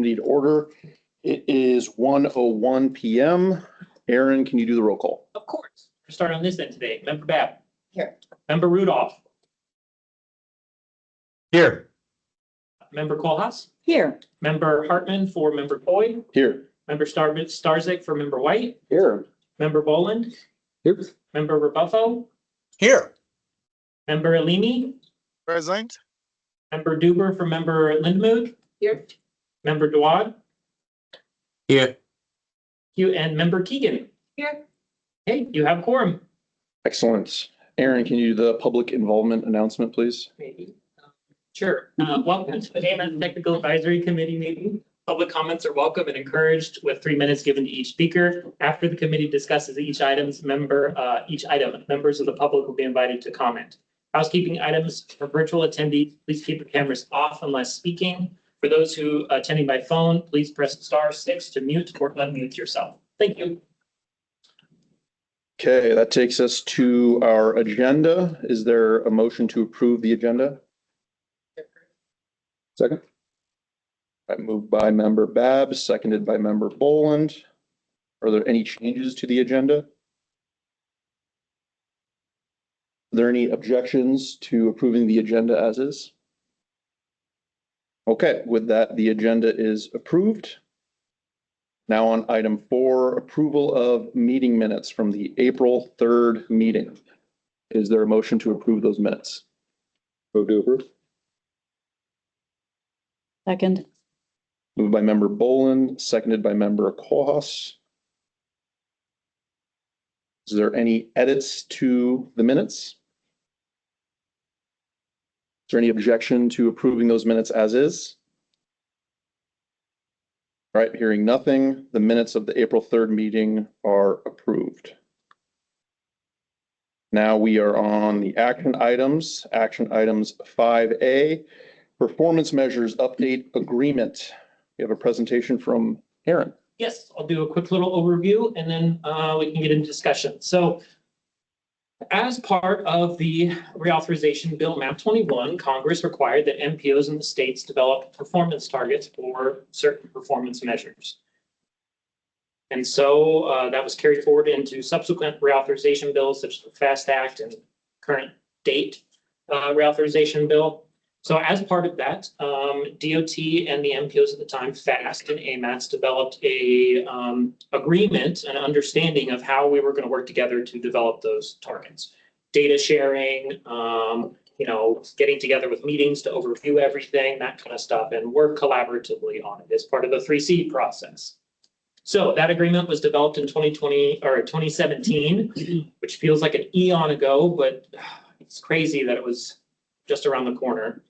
committee to order. It is 1:01 p.m. Aaron, can you do the roll call? Of course. We'll start on this end today. Member Babb. Here. Member Rudolph. Here. Member Kohlhaas. Here. Member Hartman for Member Coy. Here. Member Starzik for Member White. Here. Member Boland. Here. Member Rebuffo. Here. Member Alimi. Present. Member Duber for Member Lindmood. Here. Member Dwad. Here. And Member Keegan. Here. Hey, you have quorum. Excellent. Aaron, can you do the public involvement announcement, please? Maybe. Sure. Welcome to the Pavement Technical Advisory Committee meeting. Public comments are welcome and encouraged with 3 minutes given to each speaker. After the committee discusses each item, members of the public will be invited to comment. Housekeeping items for virtual attendees, please keep your cameras off unless speaking. For those who are attending by phone, please press *6 to mute or unmute yourself. Thank you. Okay, that takes us to our agenda. Is there a motion to approve the agenda? Second. Moved by Member Babb, seconded by Member Boland. Are there any changes to the agenda? Are there any objections to approving the agenda as is? Okay, with that, the agenda is approved. Now on item 4, approval of meeting minutes from the April 3rd meeting. Is there a motion to approve those minutes? Move to approve. Second. Moved by Member Boland, seconded by Member Kohlhaas. Is there any edits to the minutes? Is there any objection to approving those minutes as is? All right, hearing nothing, the minutes of the April 3rd meeting are approved. Now we are on the action items. Action items 5A, performance measures update agreement. We have a presentation from Aaron. Yes, I'll do a quick little overview and then we can get into discussion. So as part of the reauthorization bill map 21, Congress required that MPOs in the states develop performance targets for certain performance measures. And so that was carried forward into subsequent reauthorization bills such as the FAST Act and current date reauthorization bill. So as part of that, DOT and the MPOs at the time, FAST and AMATS, developed a agreement, an understanding of how we were going to work together to develop those targets. Data sharing, getting together with meetings to overview everything, that kind of stuff, and work collaboratively on it as part of the 3C process. So that agreement was developed in 2017, which feels like an eon ago, but it's crazy that it was just around the corner.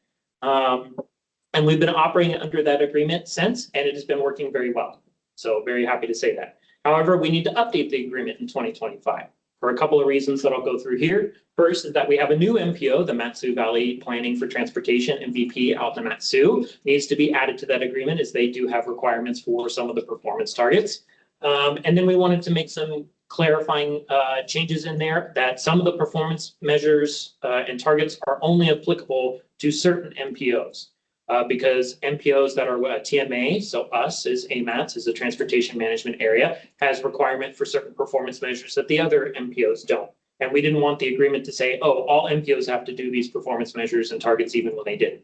And we've been operating under that agreement since, and it has been working very well. So very happy to say that. However, we need to update the agreement in 2025 for a couple of reasons that I'll go through here. First is that we have a new MPO, the Mat-Su Valley Planning for Transportation, MVP out in the Mat-Su, needs to be added to that agreement as they do have requirements for some of the performance targets. And then we wanted to make some clarifying changes in there that some of the performance measures and targets are only applicable to certain MPOs because MPOs that are TMA, so us as AMATS, as a transportation management area, has requirement for certain performance measures that the other MPOs don't. And we didn't want the agreement to say, oh, all MPOs have to do these performance measures and targets even when they didn't.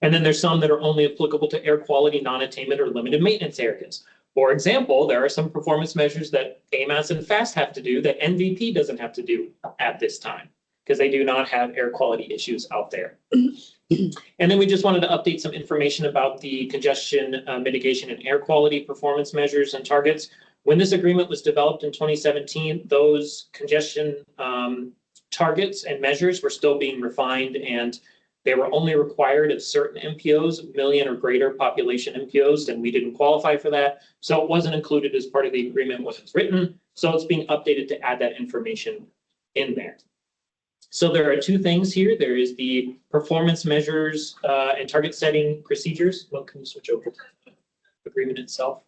And then there's some that are only applicable to air quality, non-attainment, or limited maintenance areas. For example, there are some performance measures that AMATS and FAST have to do that MVP doesn't have to do at this time because they do not have air quality issues out there. And then we just wanted to update some information about the congestion mitigation and air quality performance measures and targets. When this agreement was developed in 2017, those congestion targets and measures were still being refined, and they were only required of certain MPOs, million or greater population MPOs, and we didn't qualify for that. So it wasn't included as part of the agreement when it's written. So it's being updated to add that information in there. So there are two things here. There is the performance measures and target setting procedures. Well, can you switch over to the agreement itself?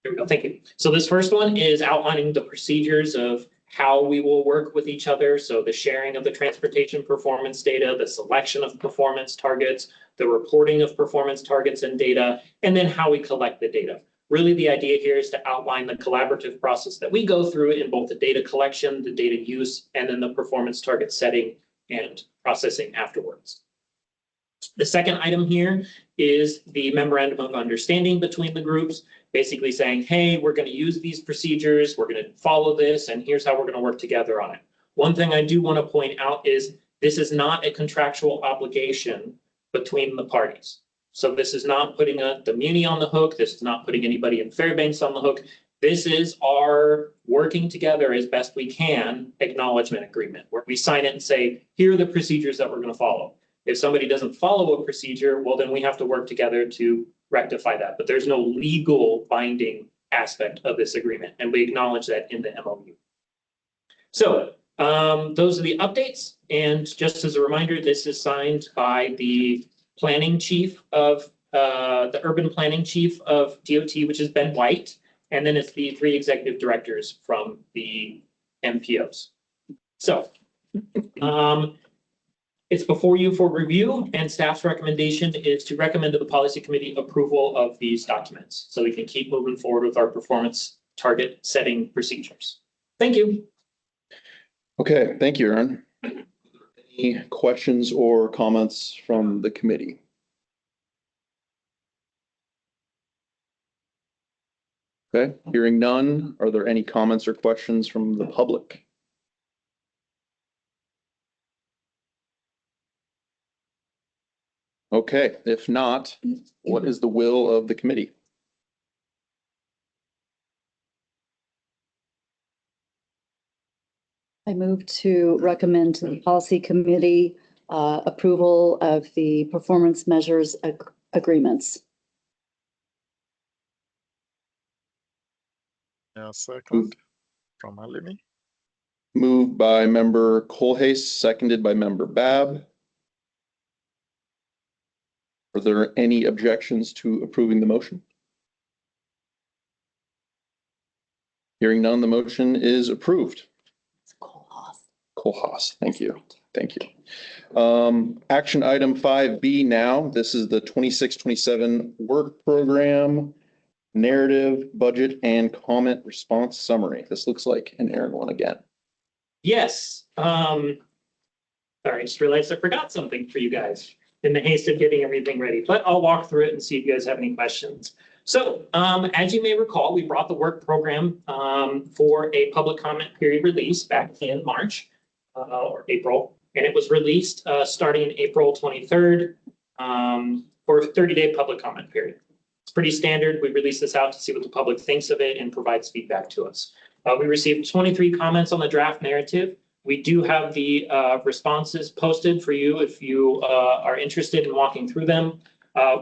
There we go. Thank you. So this first one is outlining the procedures of how we will work with each other. So the sharing of the transportation performance data, the selection of performance targets, the reporting of performance targets and data, and then how we collect the data. Really, the idea here is to outline the collaborative process that we go through in both the data collection, the data use, and then the performance target setting and processing afterwards. The second item here is the memorandum of understanding between the groups, basically saying, hey, we're going to use these procedures, we're going to follow this, and here's how we're going to work together on it. One thing I do want to point out is this is not a contractual obligation between the parties. So this is not putting the Muni on the hook. This is not putting anybody in Fairbanks on the hook. This is our working together as best we can acknowledgement agreement, where we sign it and say, here are the procedures that we're going to follow. If somebody doesn't follow a procedure, well, then we have to work together to rectify that. But there's no legal binding aspect of this agreement, and we acknowledge that in the MOU. So those are the updates. And just as a reminder, this is signed by the planning chief of the urban planning chief of DOT, which is Ben White. And then it's the 3 executive directors from the MPOs. So it's before you for review, and staff's recommendation is to recommend to the policy committee approval of these documents so we can keep moving forward with our performance target setting procedures. Thank you. Okay, thank you, Aaron. Any questions or comments from the committee? Okay, hearing none, are there any comments or questions from the public? Okay, if not, what is the will of the committee? I move to recommend to the policy committee approval of the performance measures agreements. Yeah, second from Alini. Moved by member Colhase, seconded by member Babb. Are there any objections to approving the motion? Hearing none, the motion is approved. Colhase, thank you. Thank you. Action item 5B now. This is the 26-27 work program, narrative, budget, and comment response summary. This looks like an Aaron one again. Yes. Sorry, I just realized I forgot something for you guys in the haste of getting everything ready, but I'll walk through it and see if you guys have any questions. So as you may recall, we brought the work program for a public comment period release back in March or April, and it was released starting April 23rd for a 30-day public comment period. It's pretty standard. We release this out to see what the public thinks of it and provides feedback to us. We received 23 comments on the draft narrative. We do have the responses posted for you if you are interested in walking through them.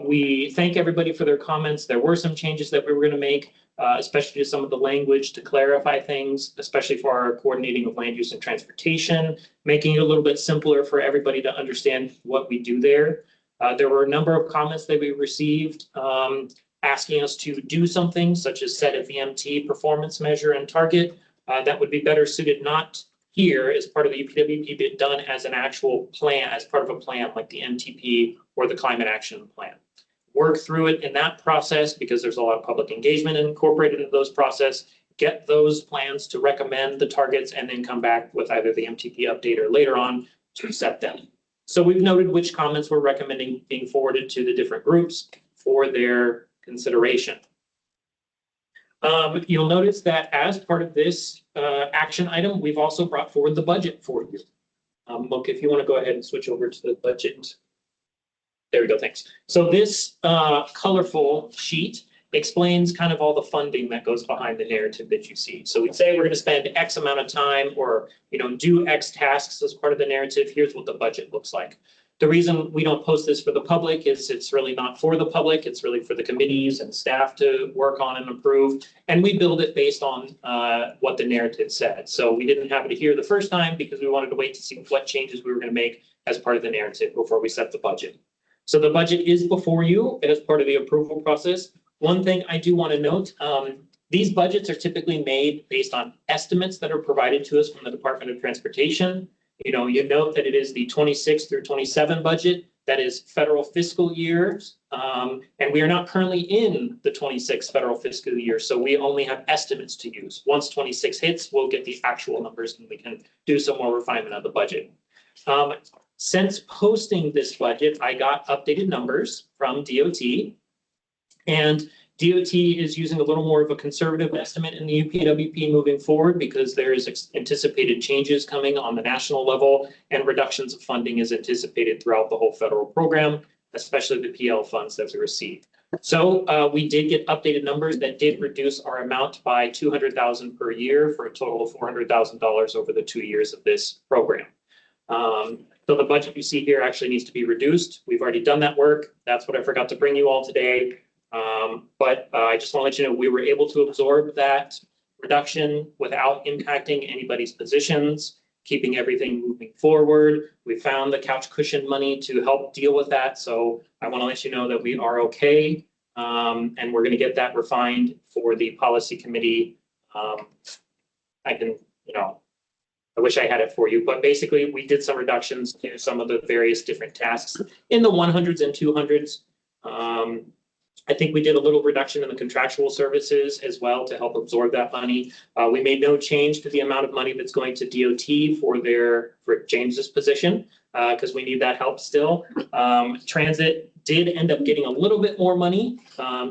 We thank everybody for their comments. There were some changes that we were going to make, especially to some of the language to clarify things, especially for our coordinating of land use and transportation, making it a little bit simpler for everybody to understand what we do there. There were a number of comments that we received asking us to do something such as set a VMT performance measure and target that would be better suited not here as part of the UPWP, but done as an actual plan, as part of a plan like the MTP or the climate action plan. Work through it in that process because there's a lot of public engagement incorporated into those process, get those plans to recommend the targets and then come back with either the MTP update or later on to set them. So we've noted which comments we're recommending being forwarded to the different groups for their consideration. You'll notice that as part of this action item, we've also brought forward the budget for you. Look, if you want to go ahead and switch over to the budget. There we go, thanks. So this colorful sheet explains kind of all the funding that goes behind the narrative that you see. So we'd say we're going to spend X amount of time or do X tasks as part of the narrative. Here's what the budget looks like. The reason we don't post this for the public is it's really not for the public. It's really for the committees and staff to work on and approve. And we build it based on what the narrative said. So we didn't have it here the first time because we wanted to wait to see what changes we were going to make as part of the narrative before we set the budget. So the budget is before you as part of the approval process. One thing I do want to note, These budgets are typically made based on estimates that are provided to us from the Department of Transportation. You note that it is the 26 through 27 budget. That is federal fiscal years. And we are not currently in the 26 federal fiscal year. So we only have estimates to use. Once 26 hits, we'll get the actual numbers and we can do some more refinement of the budget. Since posting this budget, I got updated numbers from DOT. And DOT is using a little more of a conservative estimate in the UPWP moving forward because there is anticipated changes coming on the national level and reductions of funding is anticipated throughout the whole federal program, especially the PL funds that we receive. So we did get updated numbers that did reduce our amount by $200,000 per year for a total of $400,000 over the 2 years of this program. So the budget you see here actually needs to be reduced. We've already done that work. That's what I forgot to bring you all today. But I just want to let you know we were able to absorb that reduction without impacting anybody's positions, keeping everything moving forward. We found the couch cushion money to help deal with that. So I want to let you know that we are okay. And we're going to get that refined for the policy committee. I can, I wish I had it for you, but basically we did some reductions to some of the various different tasks in the 100s and 200s. I think we did a little reduction in the contractual services as well to help absorb that money. We made no change to the amount of money that's going to DOT for James's position because we need that help still. Transit did end up getting a little bit more money.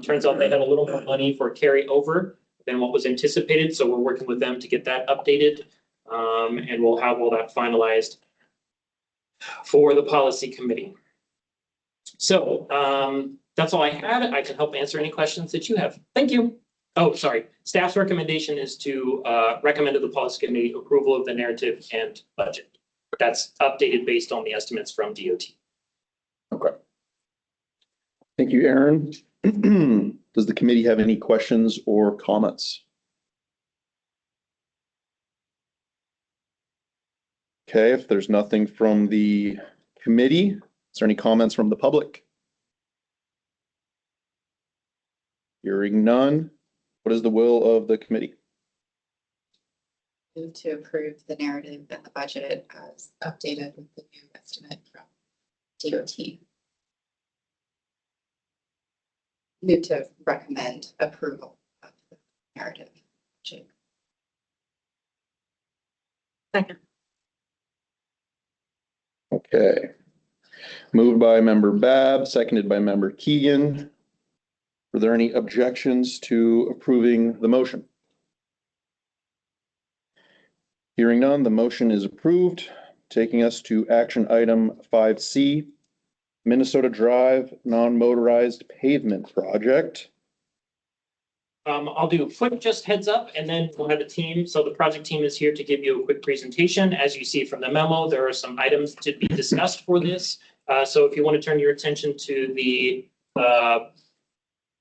Turns out they had a little more money for carryover than what was anticipated. So we're working with them to get that updated and we'll have all that finalized for the policy committee. So that's all I had. I can help answer any questions that you have. Thank you. Oh, sorry. Staff's recommendation is to recommend to the policy committee approval of the narrative and budget. That's updated based on the estimates from DOT. Okay. Thank you, Aaron. Does the committee have any questions or comments? Okay, if there's nothing from the committee, is there any comments from the public? Hearing none, what is the will of the committee? Move to approve the narrative and the budget as updated with the new estimate from DOT. Move to recommend approval of the narrative. Second. Okay. Moved by member Babb, seconded by member Keegan. Were there any objections to approving the motion? Hearing none, the motion is approved, taking us to action item 5C, Minnesota Drive Non-Motorized Pavement Project. I'll do a quick just heads up and then we'll have a team. So the project team is here to give you a quick presentation. As you see from the memo, there are some items to be discussed for this. So if you want to turn your attention to the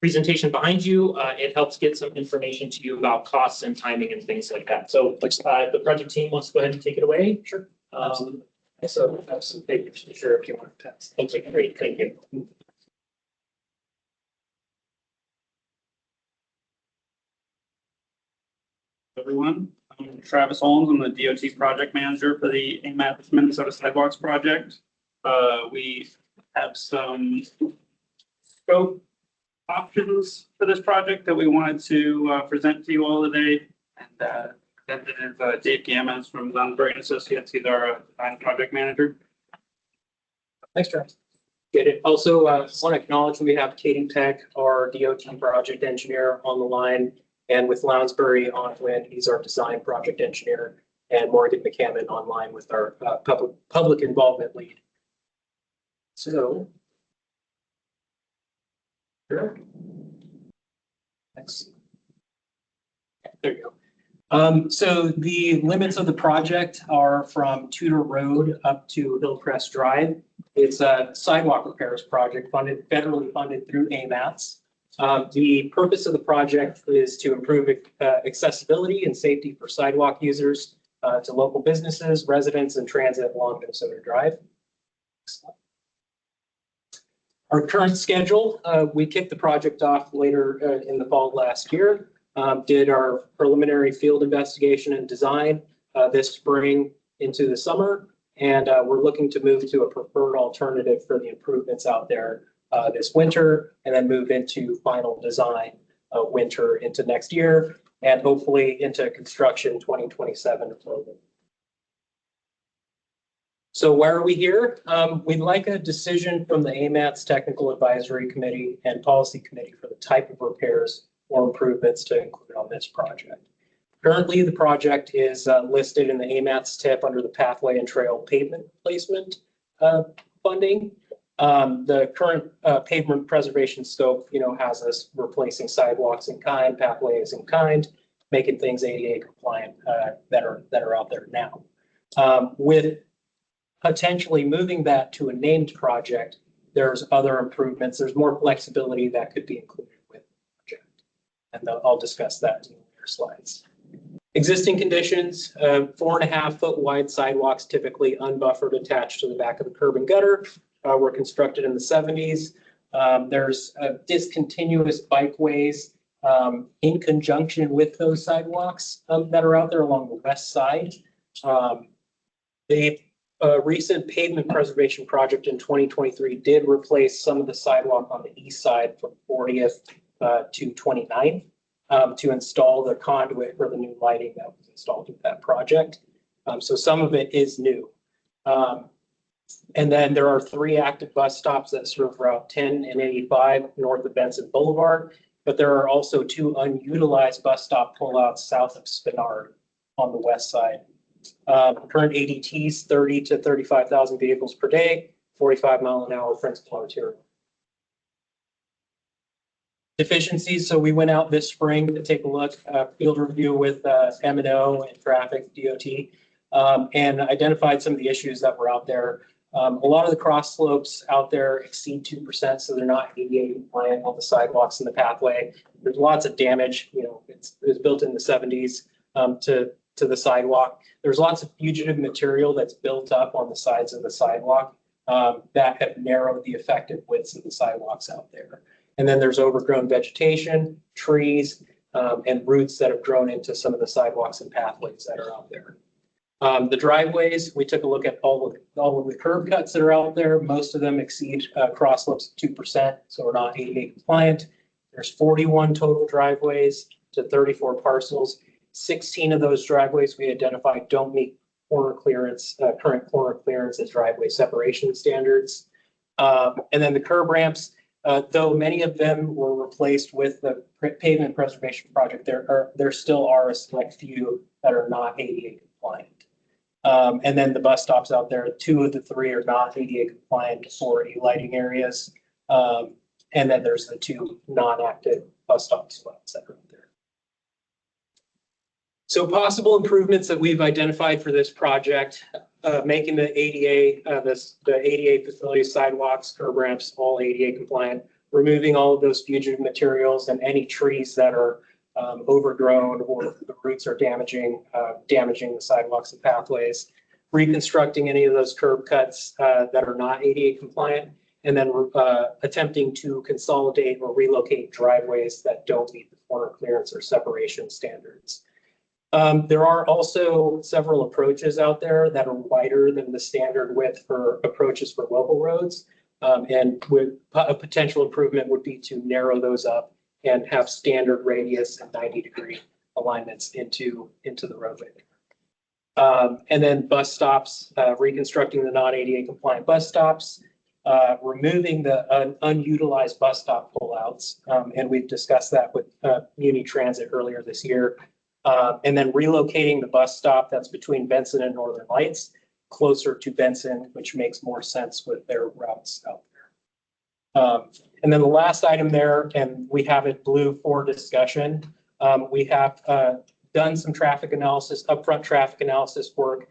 presentation behind you, it helps get some information to you about costs and timing and things like that. So the project team wants to go ahead and take it away. Sure. So I have some papers to share if you want to pass. Okay, great. Thank you. Everyone, I'm Travis Holmes. I'm the DOT project manager for the AMATS Minnesota Sidewalks project. We have some scope options for this project that we wanted to present to you all today. And that is Dave Gammons from Zonsberg & Associates. He's our design project manager. Thanks, Travis. Good. Also, want to acknowledge we have Katie Peck, our DOT project engineer, on the line, and with Lounsbury on wind, he's our design project engineer, and Morgan McCammon online with our public involvement lead. So, sure. Thanks. There you go. So the limits of the project are from Tudor Road up to Hillcrest Drive. It's a sidewalk repairs project federally funded through AMATS. The purpose of the project is to improve accessibility and safety for sidewalk users to local businesses, residents, and transit along Minnesota Drive. Our current schedule, we kicked the project off later in the fall last year. did our preliminary field investigation and design this spring into the summer. And we're looking to move to a preferred alternative for the improvements out there this winter, and then move into final design winter into next year, and hopefully into construction 2027. So why are we here? We'd like a decision from the AMAT's Technical Advisory Committee and Policy Committee for the type of repairs or improvements to include on this project. Currently, the project is listed in the AMAT's TIP under the Pathway and Trail Pavement Placement funding. The current pavement preservation scope, has us replacing sidewalks in kind, pathways in kind, making things ADA compliant that are out there now. With potentially moving that to a named project, there's other improvements. There's more flexibility that could be included with the project. And I'll discuss that in later slides. Existing conditions, 4.5 foot wide sidewalks, typically unbuffered, attached to the back of the curb and gutter, were constructed in the 70s. There's discontinuous bikeways in conjunction with those sidewalks that are out there along the west side. The recent pavement preservation project in 2023 did replace some of the sidewalk on the east side from 40th to 29th to install the conduit for the new lighting that was installed with that project. So some of it is new. And then there are 3 active bus stops that serve Route 10 and 85 north of Benson Boulevard, but there are also 2 unutilized bus stop pullouts south of Spinard on the west side. Current ADTs 30 to 35,000 vehicles per day, 45 mile an hour principal arterial. Deficiencies, so we went out this spring to take a look, field review with M&O and traffic DOT, and identified some of the issues that were out there. A lot of the cross slopes out there exceed 2%, so they're not ADA compliant on the sidewalks and the pathway. There's lots of damage, it was built in the 70s to the sidewalk. There's lots of fugitive material that's built up on the sides of the sidewalk that have narrowed the effective widths of the sidewalks out there. And then there's overgrown vegetation, trees, and roots that have grown into some of the sidewalks and pathways that are out there. The driveways, we took a look at all of the curb cuts that are out there. Most of them exceed cross slopes of 2%, so we're not ADA compliant. There's 41 total driveways to 34 parcels. 16 of those driveways we identified don't meet corner clearance, current corner clearance and driveway separation standards. And then the curb ramps, though many of them were replaced with the pavement preservation project, there still are a select few that are not ADA compliant. And then the bus stops out there, 2 of the 3 are not ADA compliant for lighting areas. And then there's the 2 non-active bus stop spots that are out there. So possible improvements that we've identified for this project, making the ADA, the ADA facilities, sidewalks, curb ramps, all ADA compliant, removing all of those fugitive materials and any trees that are overgrown or the roots are damaging the sidewalks and pathways, reconstructing any of those curb cuts that are not ADA compliant, and then attempting to consolidate or relocate driveways that don't meet the corner clearance or separation standards. There are also several approaches out there that are wider than the standard width for approaches for local roads. And a potential improvement would be to narrow those up and have standard radius and 90-degree alignments into the roadway. And then bus stops, reconstructing the non-ADA compliant bus stops, removing the unutilized bus stop pullouts. And we've discussed that with Muni Transit earlier this year. And then relocating the bus stop that's between Benson and Northern Lights closer to Benson, which makes more sense with their routes out there. And then the last item there, and we have it blue for discussion. We have done some traffic analysis, upfront traffic analysis work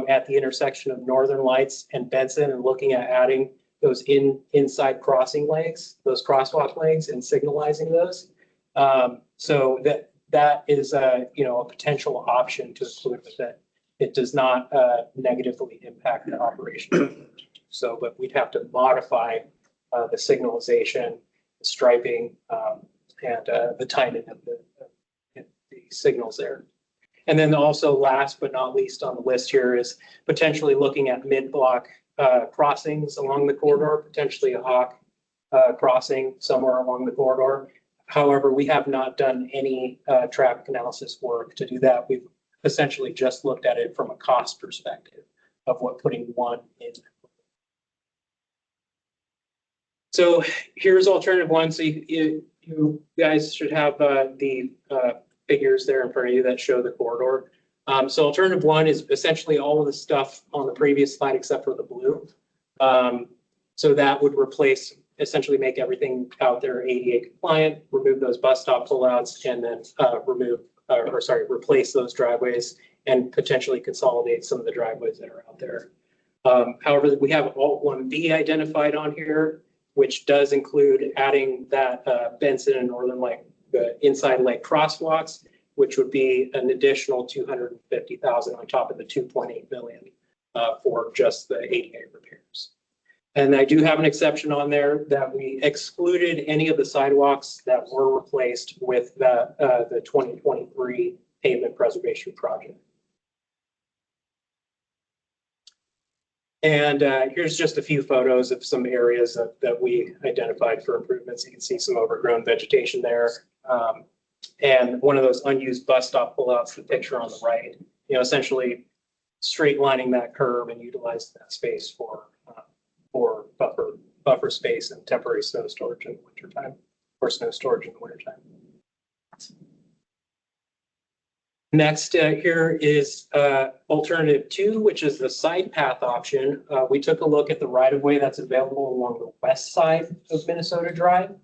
at the intersection of Northern Lights and Benson, and looking at adding those inside crossing lanes, those crosswalk lanes, and signalizing those. So that is a potential option to include with it. It does not negatively impact the operation. So, but we'd have to modify the signalization, the striping, and the timing of the signals there. And then also last but not least on the list here is potentially looking at mid-block crossings along the corridor, potentially a Hawk crossing somewhere along the corridor. However, we have not done any traffic analysis work to do that. We've essentially just looked at it from a cost perspective of what putting one in. So here's alternative one. So you guys should have the figures there in front of you that show the corridor. So alternative one is essentially all of the stuff on the previous slide except for the blue. So that would replace, essentially make everything out there ADA compliant, remove those bus stop pullouts, and then replace those driveways and potentially consolidate some of the driveways that are out there. However, we have Alt 1B identified on here, which does include adding that Benson and Northern Light, the inside light crosswalks, which would be an additional $250,000 on top of the $2.8 million for just the ADA repairs. And I do have an exception on there that we excluded any of the sidewalks that were replaced with the 2023 pavement preservation project. And here's just a few photos of some areas that we identified for improvements. You can see some overgrown vegetation there. And one of those unused bus stop pullouts, the picture on the right, essentially straight lining that curb and utilizing that space for buffer space and temporary snow storage in the wintertime, or snow storage in the wintertime. Next here is alternative 2, which is the side path option. We took a look at the right-of-way that's available along the west side of Minnesota Drive.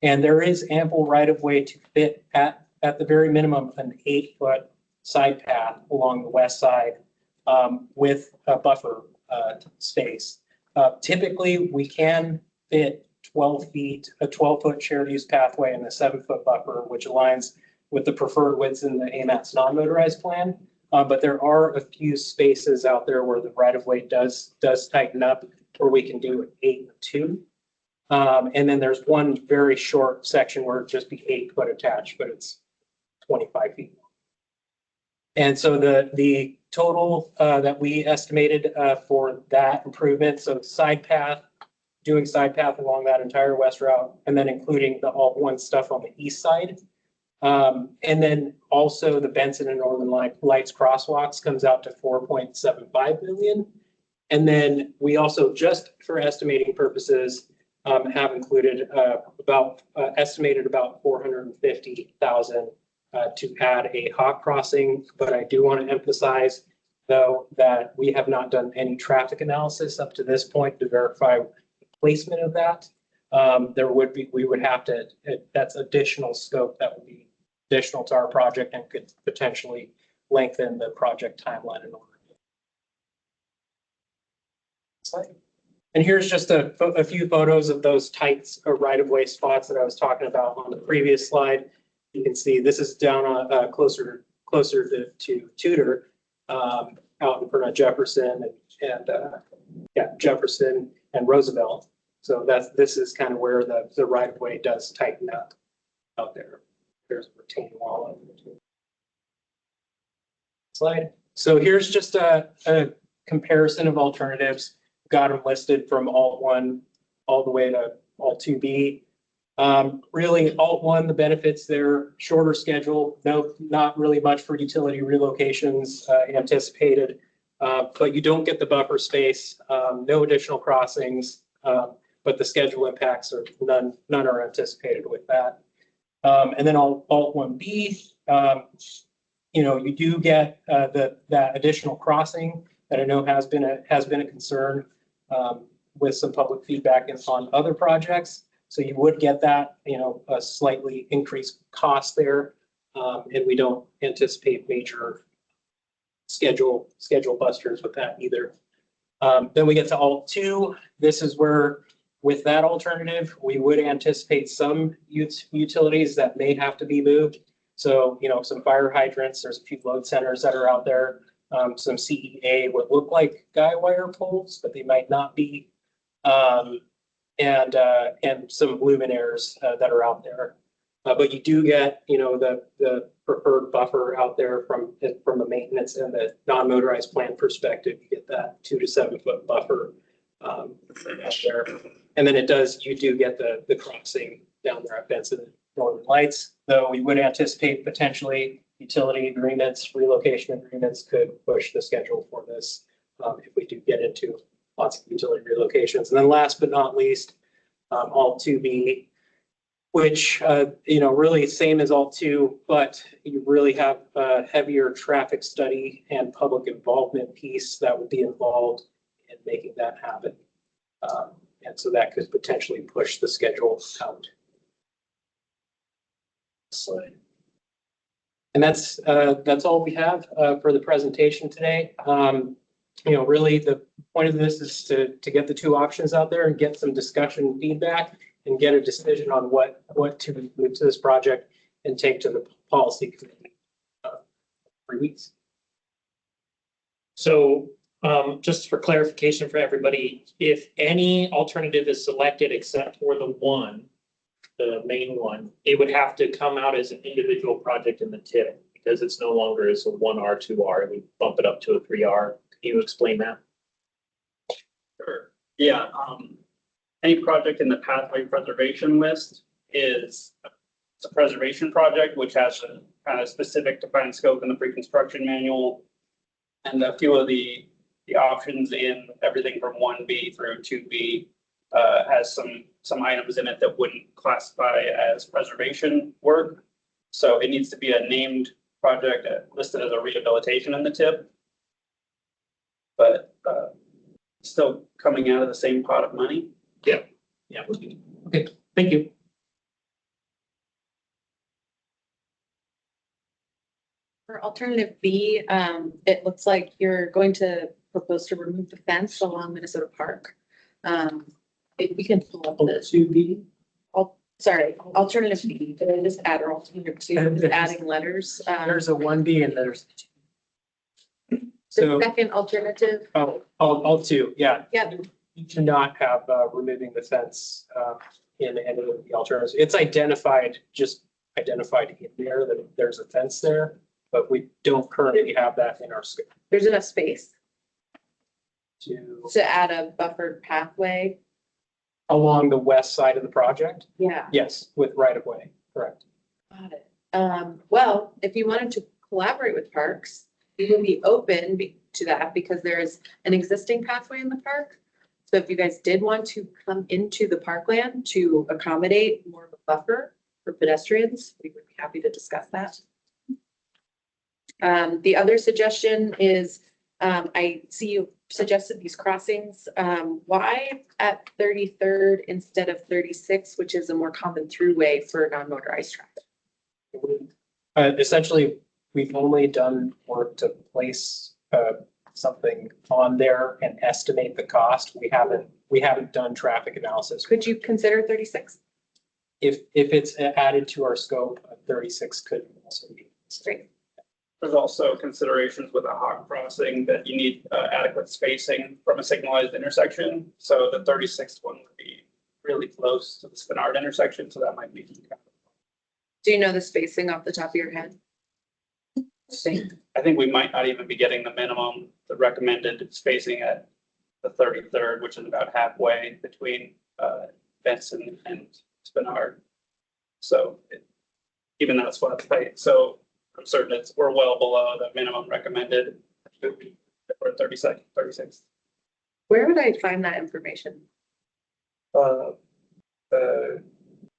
And there is ample right-of-way to fit at the very minimum an 8-foot side path along the west side with a buffer space. Typically, we can fit 12 feet, a 12-foot shared use pathway and a 7-foot buffer, which aligns with the preferred widths in the AMAT's non-motorized plan. But there are a few spaces out there where the right-of-way does tighten up, where we can do 8 and 2. And then there's one very short section where it'd just be 8-foot attached, but it's 25 feet. And so the total that we estimated for that improvement, so side path, doing side path along that entire west route, and then including the Alt 1 stuff on the east side. And then also the Benson and Northern Lights crosswalks comes out to 4.75 million. And then we also, just for estimating purposes, have included estimated about 450,000 to add a Hawk crossing. But I do want to emphasize, though, that we have not done any traffic analysis up to this point to verify the placement of that. We would have to, that's additional scope that would be additional to our project and could potentially lengthen the project timeline in order. And here's just a few photos of those tight right-of-way spots that I was talking about on the previous slide. You can see this is down on closer to Tudor, out in front of Jefferson and Jefferson and Roosevelt. So this is kind of where the right-of-way does tighten up out there. There's a retaining wall out there too. Slide. So here's just a comparison of alternatives. Got them listed from Alt 1 all the way to Alt 2B. Really, Alt 1, the benefits there, shorter schedule, not really much for utility relocations anticipated, but you don't get the buffer space, no additional crossings, but the schedule impacts are none are anticipated with that. And then Alt 1B, you do get that additional crossing that I know has been a concern with some public feedback on other projects. So you would get that, a slightly increased cost there, and we don't anticipate major schedule busters with that either. Then we get to Alt 2. This is where, with that alternative, we would anticipate some utilities that may have to be moved. So, some fire hydrants, there's a few load centers that are out there. Some CEA would look like guy wire poles, but they might not be. And some luminaires that are out there. But you do get, the preferred buffer out there from a maintenance and the non-motorized plant perspective. You get that 2 to 7 foot buffer out there. And then you do get the crossing down there at Benson and Northern Lights, though we would anticipate potentially utility agreements, relocation agreements could push the schedule for this if we do get into lots of utility relocations. And then last but not least, Alt 2B, which, really same as Alt 2, but you really have a heavier traffic study and public involvement piece that would be involved in making that happen. And so that could potentially push the schedule out. Slide. And that's all we have for the presentation today. Really the point of this is to get the two options out there and get some discussion feedback and get a decision on what to include to this project and take to the policy committee 3 weeks. So just for clarification for everybody, if any alternative is selected except for the main one, it would have to come out as an individual project in the TIP because it's no longer as a 1R, 2R. We bump it up to a 3R. Can you explain that? Sure. Yeah. Any project in the pathway preservation list is a preservation project, which has a kind of specific defined scope in the pre-construction manual. And a few of the options in everything from 1B through 2B has some items in it that wouldn't classify as preservation work. So it needs to be a named project listed as a rehabilitation in the TIP. But still coming out of the same pot of money. Yeah. Okay, thank you. For alternative B, it looks like you're going to propose to remove the fence along Minnesota Park. If we can pull up the 2B. alternative B, did I just add or alternative two, just adding letters? There's a 1B and there's The so second alternative, all two, yeah. Yep. You cannot have removing the fence in any of the alternatives. It's identified in there that there's a fence there, but we don't currently have that in our scope there's enough space to add a buffered pathway. along the west side of the project. Yeah, Yes, with right of way, correct. got it. Well, if you wanted to collaborate with parks, we would be open to that because there's an existing pathway in the park. So if you guys did want to come into the parkland to accommodate more of a buffer for pedestrians, we would be happy to discuss that. The other suggestion is, I see you suggested these crossings. Why at 33rd instead of 36, which is a more common throughway for non-motorized traffic? Essentially, we've only done work to place something on there and estimate the cost. We haven't done traffic analysis. Could you consider 36? If it's added to our scope, 36 could also be. Great. There's also considerations with a hog crossing that you need adequate spacing from a signalized intersection. So the 36th one would be really close to the Spinard intersection, so that might be. Do you know the spacing off the top of your head? I think we might not even be getting the minimum, the recommended spacing at the 33rd, which is about halfway between Benson and Spinard. So even that's flat plate. So I'm certain we're well below the minimum recommended for 36. Where would I find that information? The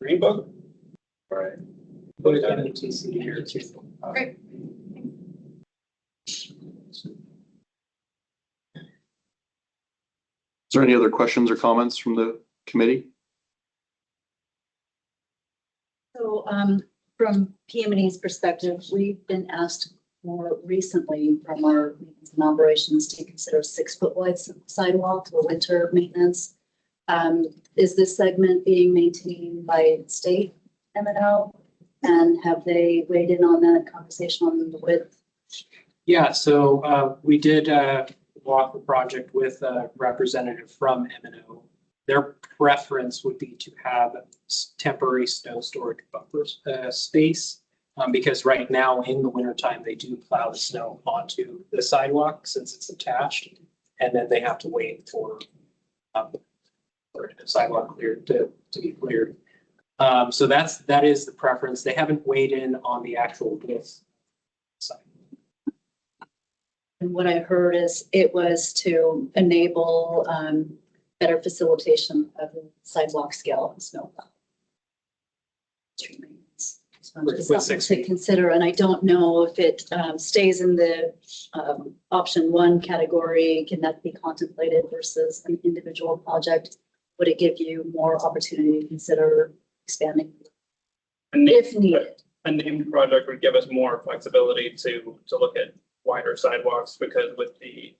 Green Book, right? Put it in the TC here too. Great. Is there any other questions or comments from the committee? So from PM&E's perspective, we've been asked more recently from our maintenance and operations to consider 6-foot wide sidewalk for winter maintenance. Is this segment being maintained by state M&O? And have they weighed in on that conversation on the width? Yeah, so we did walk the project with a representative from M&O. their preference would be to have temporary snow storage buffers, space. Because right now in the wintertime, they do plow the snow onto the sidewalk since it's attached. And then they have to wait for the sidewalk cleared to be cleared. So that is the preference. They haven't weighed in on the actual width side. And what I heard is it was to enable better facilitation of the sidewalk scale and snowplow. Street maintenance. So With it's something 6 to feet. consider, and I don't know if it stays in the option 1 category. Can that be contemplated versus an individual project? Would it give you more opportunity to consider expanding if needed? A named project would give us more flexibility to look at wider sidewalks, because with the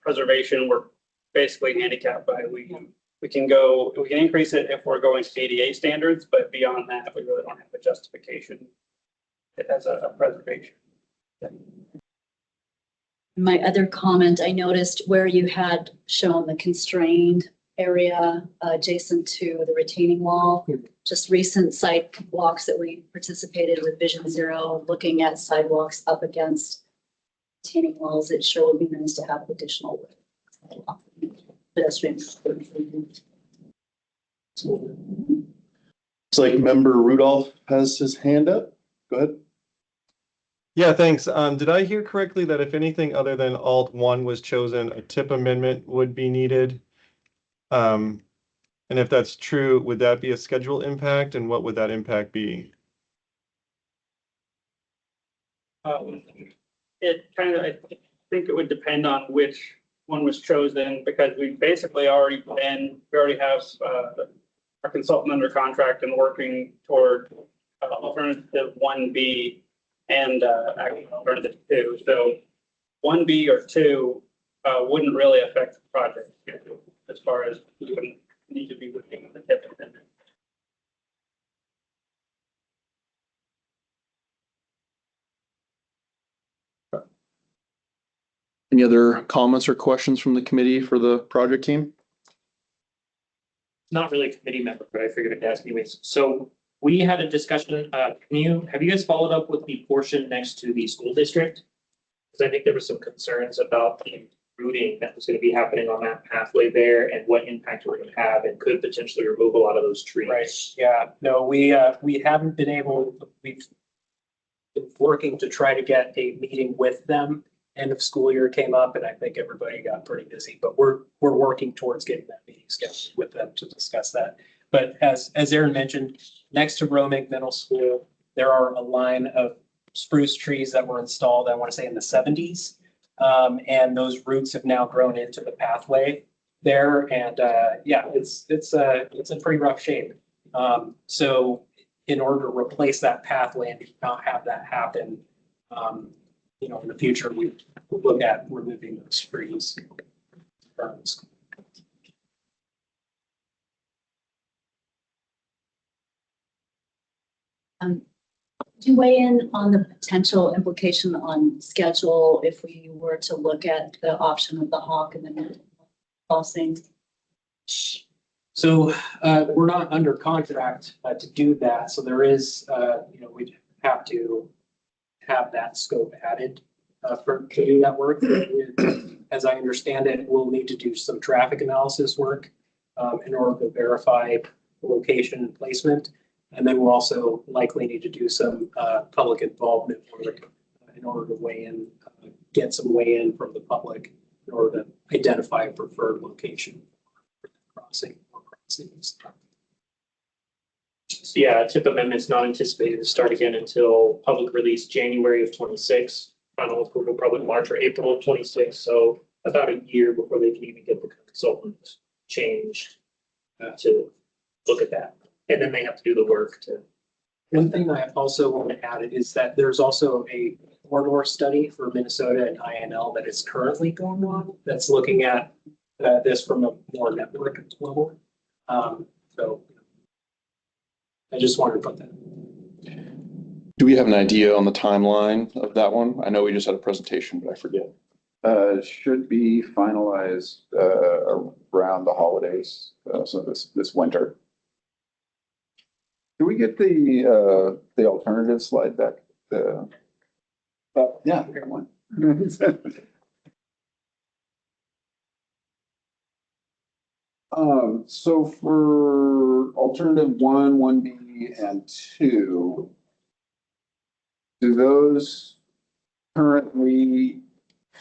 preservation, we're basically handicapped by, we can increase it if we're going to ADA standards, but beyond that, we really don't have a justification as a preservation. My other comment, I noticed where you had shown the constrained area adjacent to the retaining wall. Just recent sidewalks that we participated with Vision Zero, looking at sidewalks up against retaining walls, it sure would be nice to have additional pedestrian. It's like member Rudolph has his hand up. Go ahead. Yeah, thanks. Did I hear correctly that if anything other than Alt 1 was chosen, a tip amendment would be needed? And if that's true, would that be a schedule impact, and what would that impact be? It kind of, I think it would depend on which one was chosen, because we already have our consultant under contract and working toward alternative 1B and actually alternative 2. So 1B or 2 wouldn't really affect the project schedule, as far as we wouldn't need to be looking at the tip amendment. Any other comments or questions from the committee for the project team? Not really a committee member, but I figured I'd ask anyways. So we had a discussion, have you guys followed up with the portion next to the school district? Because I think there were some concerns about the routing that was going to be happening on that pathway there and what impact we're going to have, and could potentially remove a lot of those trees. Right, yeah, no, we haven't been able, we've been working to try to get a meeting with them. End of school year came up and I think everybody got pretty busy, but we're working towards getting that meeting scheduled with them to discuss that. But as Aaron mentioned, next to Romig Middle School, there are a line of spruce trees that were installed, I want to say in the 70s. And those roots have now grown into the pathway there. And yeah, it's in pretty rough shape. So in order to replace that pathway and not have that happen, in the future, we will look at removing those trees from the school. To weigh in on the potential implication on schedule if we were to look at the option of the Hawk and the crossing. So we're not under contract to do that. So there is, we'd have to have that scope added to do that work. As I understand it, we'll need to do some traffic analysis work in order to verify location and placement. And then we'll also likely need to do some public involvement work in order to weigh in, get some weigh in from the public in order to identify a preferred location for crossing or crossings. So yeah, tip amendment's not anticipated to start again until public release January of 26. Final approval probably March or April of 26. So about a year before they can even get the consultant changed to look at that. And then they have to do the work to. One thing I also want to add is that there's also a corridor study for Minnesota and INL that is currently going on that's looking at this from a more network level. So I just wanted to put that. Do we have an idea on the timeline of that one? I know we just had a presentation, but I forget. Should be finalized, around the holidays, so this winter. Do we get the alternative slide back? Yeah, I got one. So for alternative 1, 1B, and 2, do those currently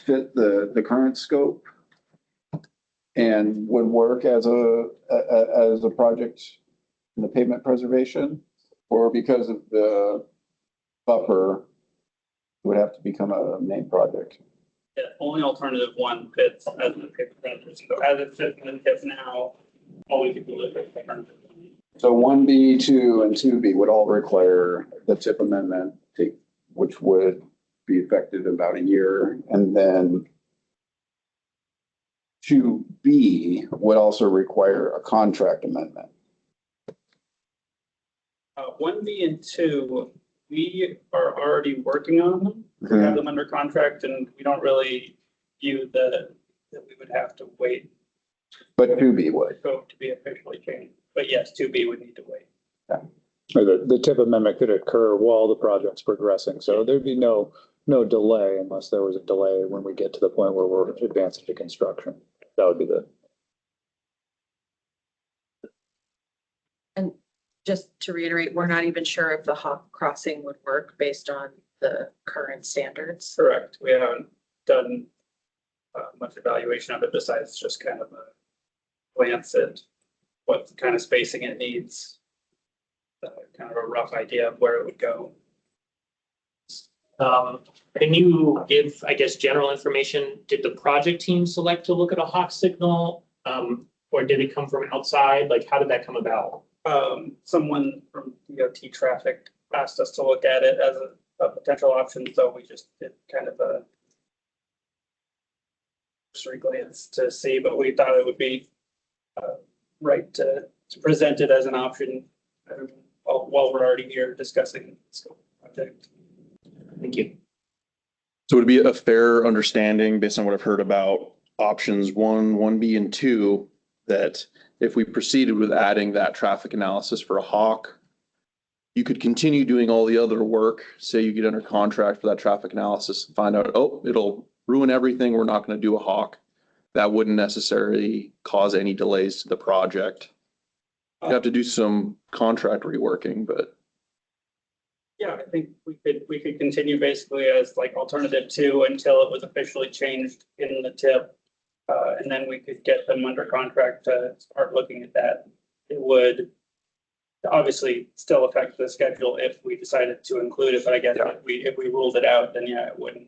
fit the current scope? And would work as a project in the pavement preservation? Or because of the buffer, it would have to become a main project? Yeah, only alternative 1 fits as the tip project. So as it fits in the tip now, all we can do is alternative 1. So 1B, 2, and 2B would all require the tip amendment, which would be effective in about a year. And then 2B would also require a contract amendment. 1B and 2, we are already working on them. We have them under contract, and we don't really view that we would have to wait But 2B would. for scope to be officially changed. But yes, 2B would need to wait. Or the tip amendment could occur while the project's progressing, so there'd be no delay unless there was a delay when we get to the point where we're advancing to construction. That would be the. And just to reiterate, we're not even sure if the hawk crossing would work based on the current standards. Correct. We haven't done much evaluation of it besides just kind of a glance at what kind of spacing it needs. Kind of a rough idea of where it would go. Can you give, I guess, general information? Did the project team select to look at a hawk signal? Or did it come from outside? Like, how did that come about? Someone from DOT traffic asked us to look at it as a potential option, so we just did kind of a cursory glance to see, but we thought it would be right to present it as an option while we're already here discussing the project. Thank you. So would it be a fair understanding, based on what I've heard about options 1, 1B, and 2, that if we proceeded with adding that traffic analysis for a hawk, you could continue doing all the other work, say you get under contract for that traffic analysis, and find out, oh, it'll ruin everything, we're not going to do a hawk. That wouldn't necessarily cause any delays to the project. You have to do some contract reworking, but Yeah, I think we could continue basically as like alternative 2 until it was officially changed in the tip. And then we could get them under contract to start looking at that. It would obviously still affect the schedule if we decided to include it, but I guess if we ruled it out, then yeah, it wouldn't.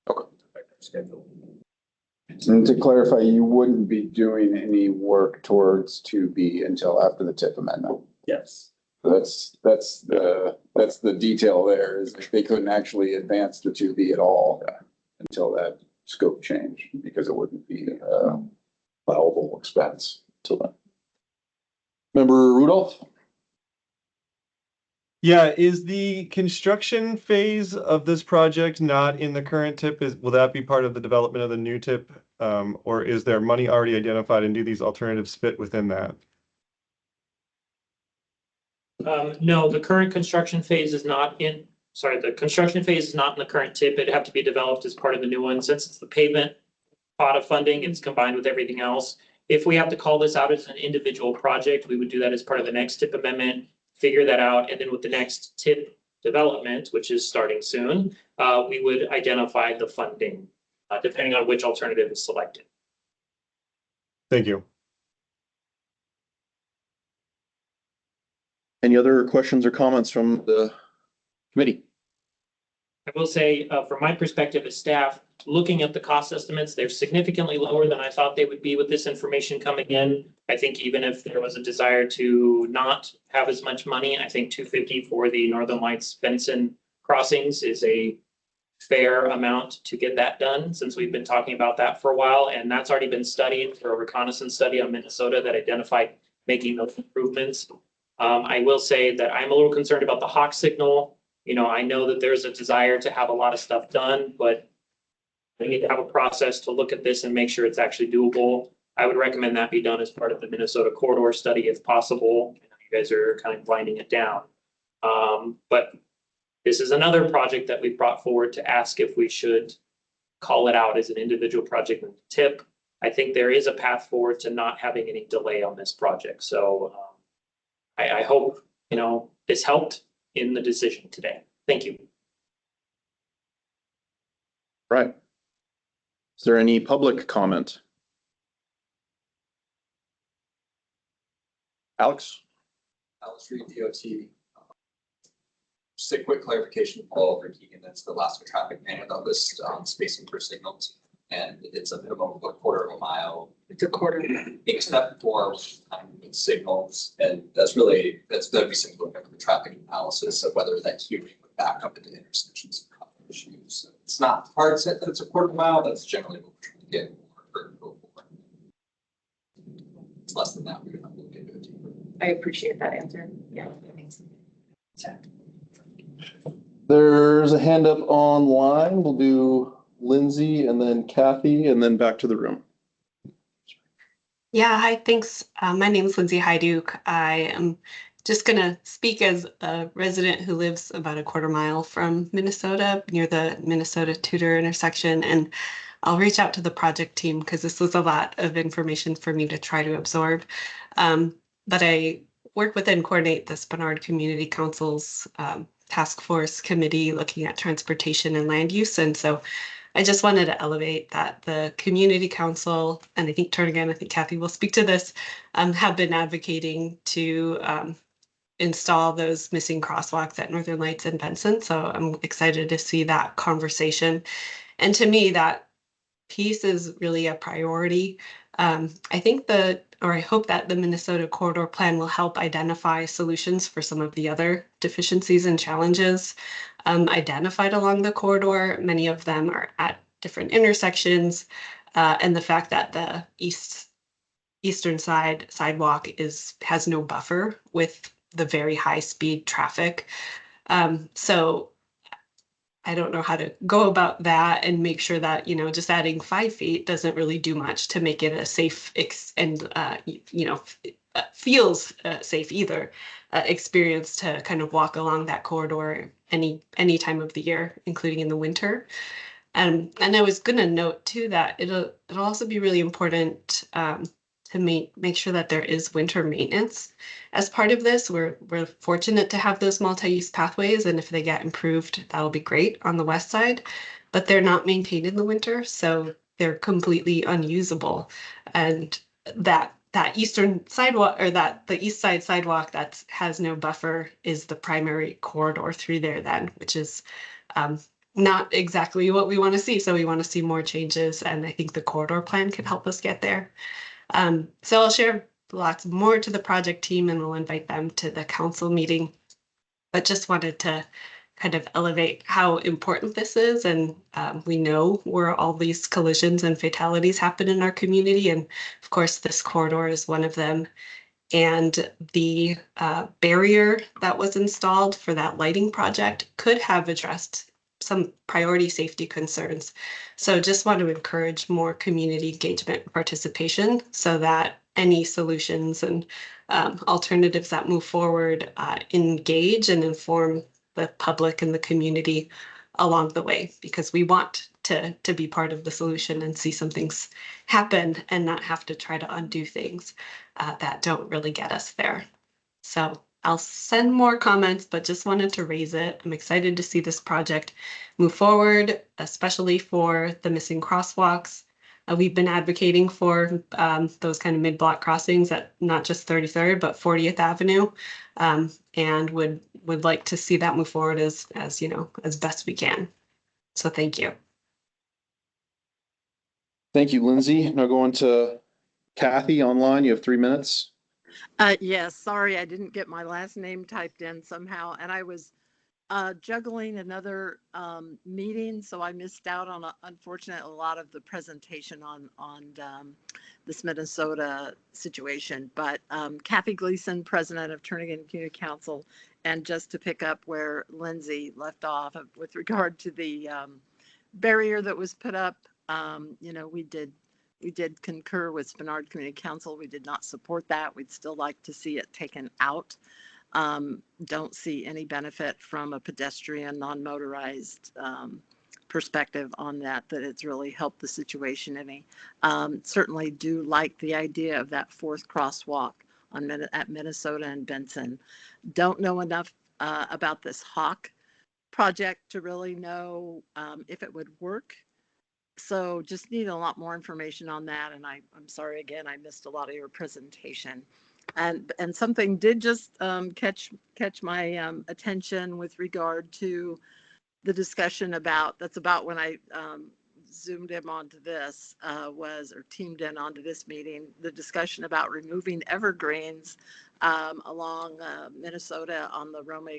Okay. Affect our schedule. And to clarify, you wouldn't be doing any work towards 2B until after the tip amendment. Yes. That's the detail there, is that they couldn't actually advance the 2B at all until that scope change, because it wouldn't be a allowable expense till then. Member Rudolph? Yeah, is the construction phase of this project not in the current tip? Will that be part of the development of the new tip? Or is there money already identified and do these alternatives fit within that? No, the current construction phase is not in, the construction phase is not in the current tip. It'd have to be developed as part of the new one. Since it's the pavement pot of funding, it's combined with everything else. If we have to call this out as an individual project, we would do that as part of the next tip amendment, figure that out, and then with the next tip development, which is starting soon, we would identify the funding, depending on which alternative is selected. Thank you. Any other questions or comments from the committee? I will say, from my perspective as staff, looking at the cost estimates, they're significantly lower than I thought they would be with this information coming in. I think even if there was a desire to not have as much money, I think $250 for the Northern Lights Benson crossings is a fair amount to get that done, since we've been talking about that for a while, and that's already been studied through a reconnaissance study on Minnesota that identified making those improvements. I will say that I'm a little concerned about the hawk signal. You know, I know that there's a desire to have a lot of stuff done, but We need to have a process to look at this and make sure it's actually doable. I would recommend that be done as part of the Minnesota corridor study if possible. I know you guys are kind of winding it down. But this is another project that we brought forward to ask if we should call it out as an individual project and tip. I think there is a path forward to not having any delay on this project. So I hope, this helped in the decision today. Thank you. Right. Is there any public comment? Alex? Alex Reed, DOT. Just a quick clarification, Paul, for Keegan, that's the last traffic manual that lists spacing for signals. And it's a minimum of a quarter of a mile. It's a quarter. Except for with signals. And that'd be simple to the traffic analysis of whether that queuing would back up into intersections and cause issues. So it's not hard set that it's a quarter of a mile. That's generally what we're trying to get or go for. It's less than that. We would have to look into it deeper. I appreciate that answer. Yeah. That makes sense. There's a hand up online. We'll do Lindsay and then Kathy and then back to the room. Yeah, hi, thanks. My name is Lindsay Hyduke. I am just going to speak as a resident who lives about a quarter mile from Minnesota, near the Minnesota-Tudor intersection. And I'll reach out to the project team because this was a lot of information for me to try to absorb. But I work with and coordinate the Spenard Community Council's task force committee looking at transportation and land use. And so I just wanted to elevate that the community council, and I think Kathy will speak to this, have been advocating to install those missing crosswalks at Northern Lights and Benson. So I'm excited to see that conversation. And to me, that piece is really a priority. I hope that the Minnesota Corridor Plan will help identify solutions for some of the other deficiencies and challenges identified along the corridor. Many of them are at different intersections, and the fact that the eastern side sidewalk has no buffer with the very high speed traffic. So I don't know how to go about that and make sure that, just adding 5 feet doesn't really do much to make it a safe feels safe either experience to kind of walk along that corridor any time of the year, including in the winter. And I was going to note too that it'll also be really important to make sure that there is winter maintenance as part of this. We're fortunate to have those multi-use pathways, and if they get improved, that'll be great on the west side, but they're not maintained in the winter, so they're completely unusable. And that eastern sidewalk, or the east side sidewalk that has no buffer, is the primary corridor through there then, which is not exactly what we want to see. So we want to see more changes, and I think the corridor plan can help us get there. So I'll share lots more to the project team and we'll invite them to the council meeting, but just wanted to kind of elevate how important this is. And we know where all these collisions and fatalities happen in our community. And of course, this corridor is one of them. And the barrier that was installed for that lighting project could have addressed some priority safety concerns. So just want to encourage more community engagement and participation so that any solutions and alternatives that move forward engage and inform the public and the community along the way, because we want to be part of the solution and see some things happen and not have to try to undo things that don't really get us there. So I'll send more comments, but just wanted to raise it. I'm excited to see this project move forward, especially for the missing crosswalks. We've been advocating for those kind of mid-block crossings at not just 33rd, but 40th Avenue, and would like to see that move forward as best we can. So thank you. Thank you, Lindsay. Now going to Kathy online. You have 3 minutes. Yes, sorry, I didn't get my last name typed in somehow, and I was juggling another meeting, so I missed out on, unfortunately, a lot of the presentation on this Minnesota situation. But Kathy Gleason, president of Turnagain Community Council, and just to pick up where Lindsay left off with regard to the barrier that was put up We did concur with Spenard Community Council. We did not support that. We'd still like to see it taken out. Don't see any benefit from a pedestrian, non-motorized perspective on that it's really helped the situation any. Certainly do like the idea of that fourth crosswalk at Minnesota and Benson. Don't know enough about this Hawk project to really know if it would work. So just need a lot more information on that. And I'm sorry, again, I missed a lot of your presentation. And something did just catch my attention with regard to the discussion that's about when I zoomed in onto this teamed in onto this meeting, the discussion about removing evergreens along Minnesota on the Rome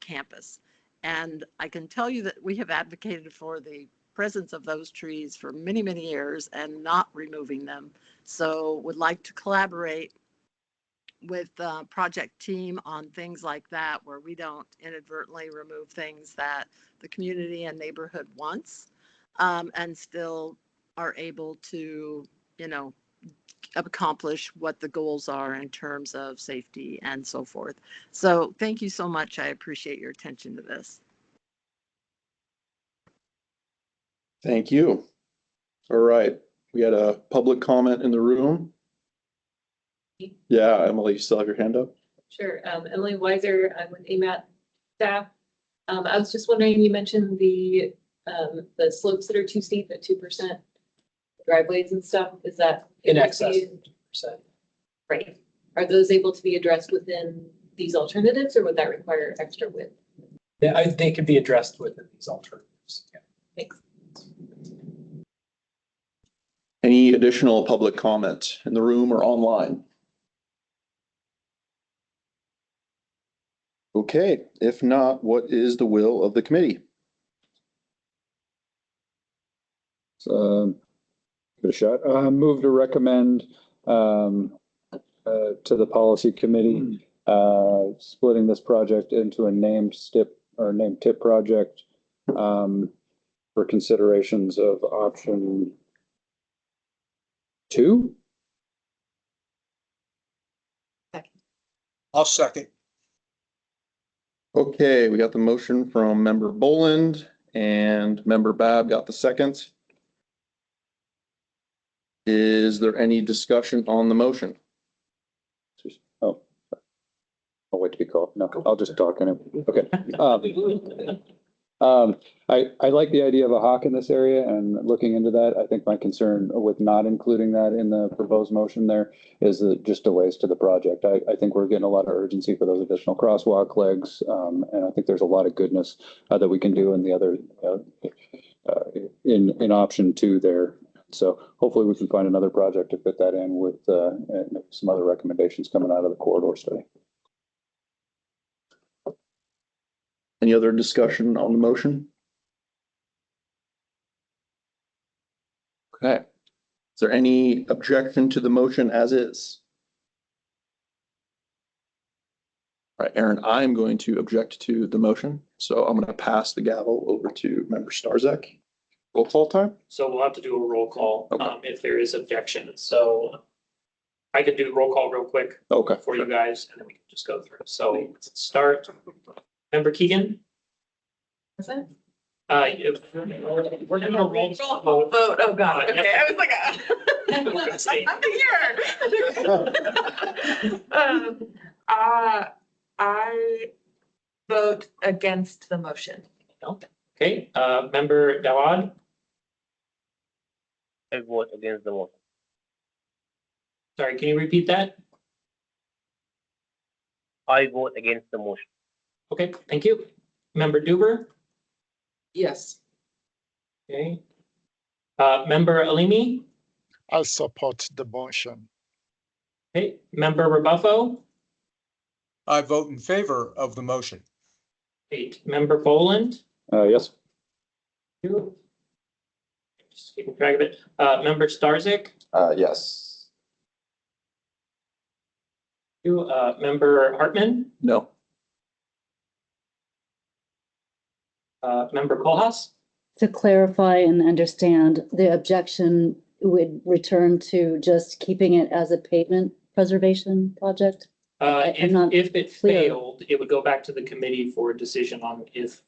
campus. And I can tell you that we have advocated for the presence of those trees for many, many years and not removing them. So would like to collaborate with the project team on things like that, where we don't inadvertently remove things that the community and neighborhood wants, and still are able to, accomplish what the goals are in terms of safety and so forth. So thank you so much. I appreciate your attention to this. Thank you. All right, we had a public comment in the room. Yeah, Emily, you still have your hand up? Sure. Emily Weiser, I'm with AMAT staff. I was just wondering, you mentioned the slopes that are too steep at 2% driveways and stuff. Is that In able to excess be- of 2%. Right. Are those able to be addressed within these alternatives, or would that require extra width? They could be addressed within these alternatives. Yeah. Thanks. Any additional public comment in the room or online? Okay, if not, what is the will of the committee? So, give it a shot. Move to recommend to the policy committee, splitting this project into a named tip project for considerations of option 2. I'll second. Okay, we got the motion from member Boland and member Bab got the second. Is there any discussion on the motion? Oh, I'll wait to be called. No, I'll just talk in it. Okay. I like the idea of a hawk in this area and looking into that. I think my concern with not including that in the proposed motion there is just delays to the project. I think we're getting a lot of urgency for those additional crosswalk legs. And I think there's a lot of goodness that we can do in the other, in option 2 there. So hopefully we can find another project to fit that in with and some other recommendations coming out of the corridor study. Any other discussion on the motion? Okay. Is there any objection to the motion as is? All right, Aaron, I'm going to object to the motion. So I'm going to pass the gavel over to member Starzak. Roll call time? So we'll have to do a roll call, Okay. if there is objection. So I could do roll call real quick Okay. for you guys, and then we can just go through. So let's start. Member Keegan? Present? We're doing a roll call. Vote, oh God, okay, I was like, I vote against the motion. Okay, member Dawad? I vote against the motion. Sorry, can you repeat that? I vote against the motion. Okay, thank you. Member Duber? Yes. Okay. Member Alimi? I support the motion. Okay, member Rebuffo? I vote in favor of the motion. 8, member Boland? Yes. 2. Just keeping track of it. Member Starzak? Yes. 2, member Hartman? No. Member Colhas? to clarify and understand, the objection would return to just keeping it as a pavement preservation project? I'm If, not if it clear. failed, it would go back to the committee for a decision on if,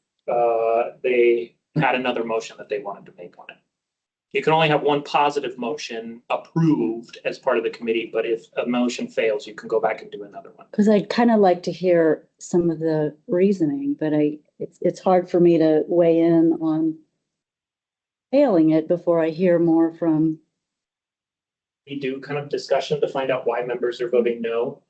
they had another motion that they wanted to make on it. You can only have one positive motion approved as part of the committee, but if a motion fails, you can go back and do another one. Because I'd kind of like to hear some of the reasoning, but it's hard for me to weigh in on failing it before I hear more from, We do kind of discussion to find out why members are voting no.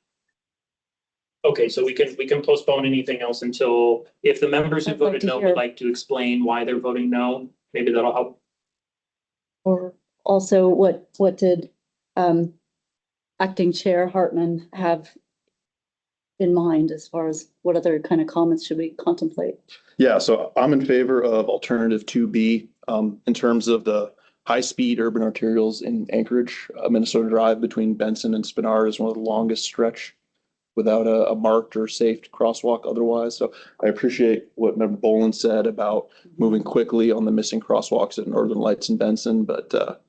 Okay, so we can postpone anything else until, if the members who I'd like voted to no hear- would like to explain why they're voting no, maybe that'll help. or also what did Acting Chair Hartman have in mind as far as what other kind of comments should we contemplate? Yeah, so I'm in favor of alternative 2B, in terms of the high-speed urban arterials in Anchorage. Minnesota Drive between Benson and Spinard is one of the longest stretch without a marked or safe crosswalk otherwise. So I appreciate what Member Boland said about moving quickly on the missing crosswalks at Northern Lights and Benson, but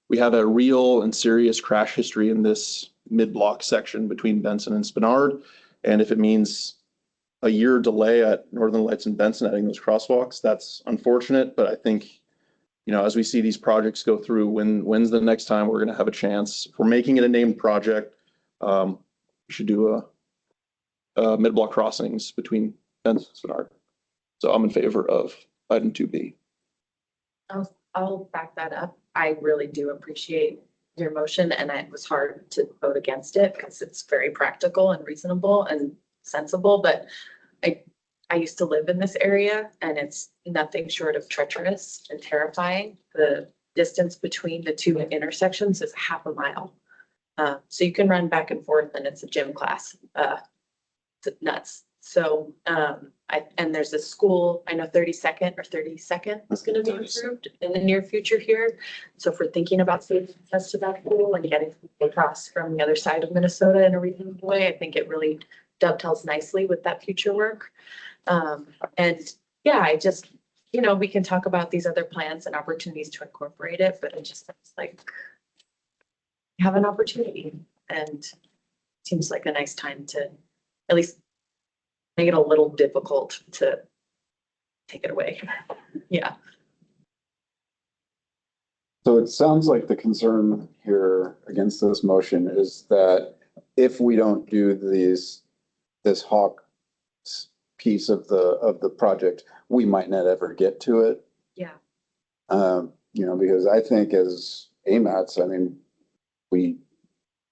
we have a real and serious crash history in this mid-block section between Benson and Spinard. And if it means a year delay at Northern Lights and Benson adding those crosswalks, that's unfortunate, but I think, as we see these projects go through, when's the next time we're gonna have a chance? If we're making it a named project, we should do a mid-block crossings between Benson and Spinard. So I'm in favor of item 2B. I'll back that up. I really do appreciate your motion, and it was hard to vote against it because it's very practical and reasonable and sensible, but I used to live in this area and it's nothing short of treacherous and terrifying. The distance between the two intersections is half a mile. So you can run back and forth and it's a gym class. It's nuts. So, and there's a school, I know 32nd is gonna be improved in the near future here. So if we're thinking about saving access to that school and getting people across from the other side of Minnesota in a reasonable way, I think it really dovetails nicely with that future work. And yeah, I just, we can talk about these other plans and opportunities to incorporate it, but it just seems like we have an opportunity and seems like a nice time to at least make it a little difficult to take it away. Yeah. So it sounds like the concern here against this motion is that if we don't do this Hawk piece of the project, we might not ever get to it. Yeah. Because I think as AMATs,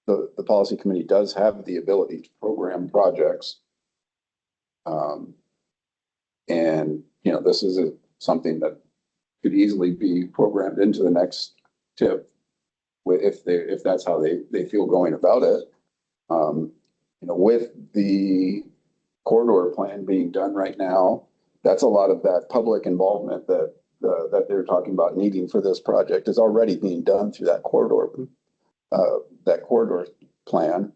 the policy committee does have the ability to program projects. And this is something that could easily be programmed into the next tip if that's how they feel going about it. With the corridor plan being done right now, that's a lot of that public involvement that they're talking about needing for this project is already being done through that corridor plan.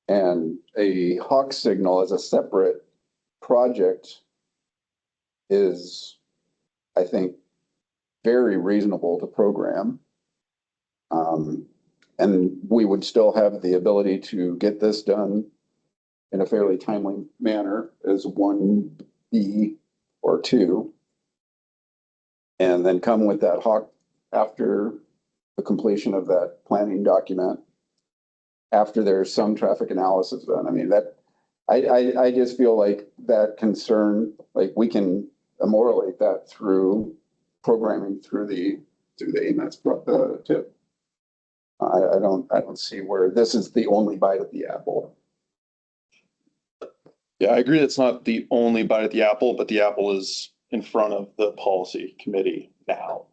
And a Hawk signal as a separate project is, I think, very reasonable to program. And we would still have the ability to get this done in a fairly timely manner as 1B or 2. And then come with that Hawk after the completion of that planning document, after there's some traffic analysis done. I just feel like that concern, like we can ameliorate that through programming through the AMATS tip. I don't see where this is the only bite of the apple. Yeah, I agree it's not the only bite at the apple, but the apple is in front of the policy committee now.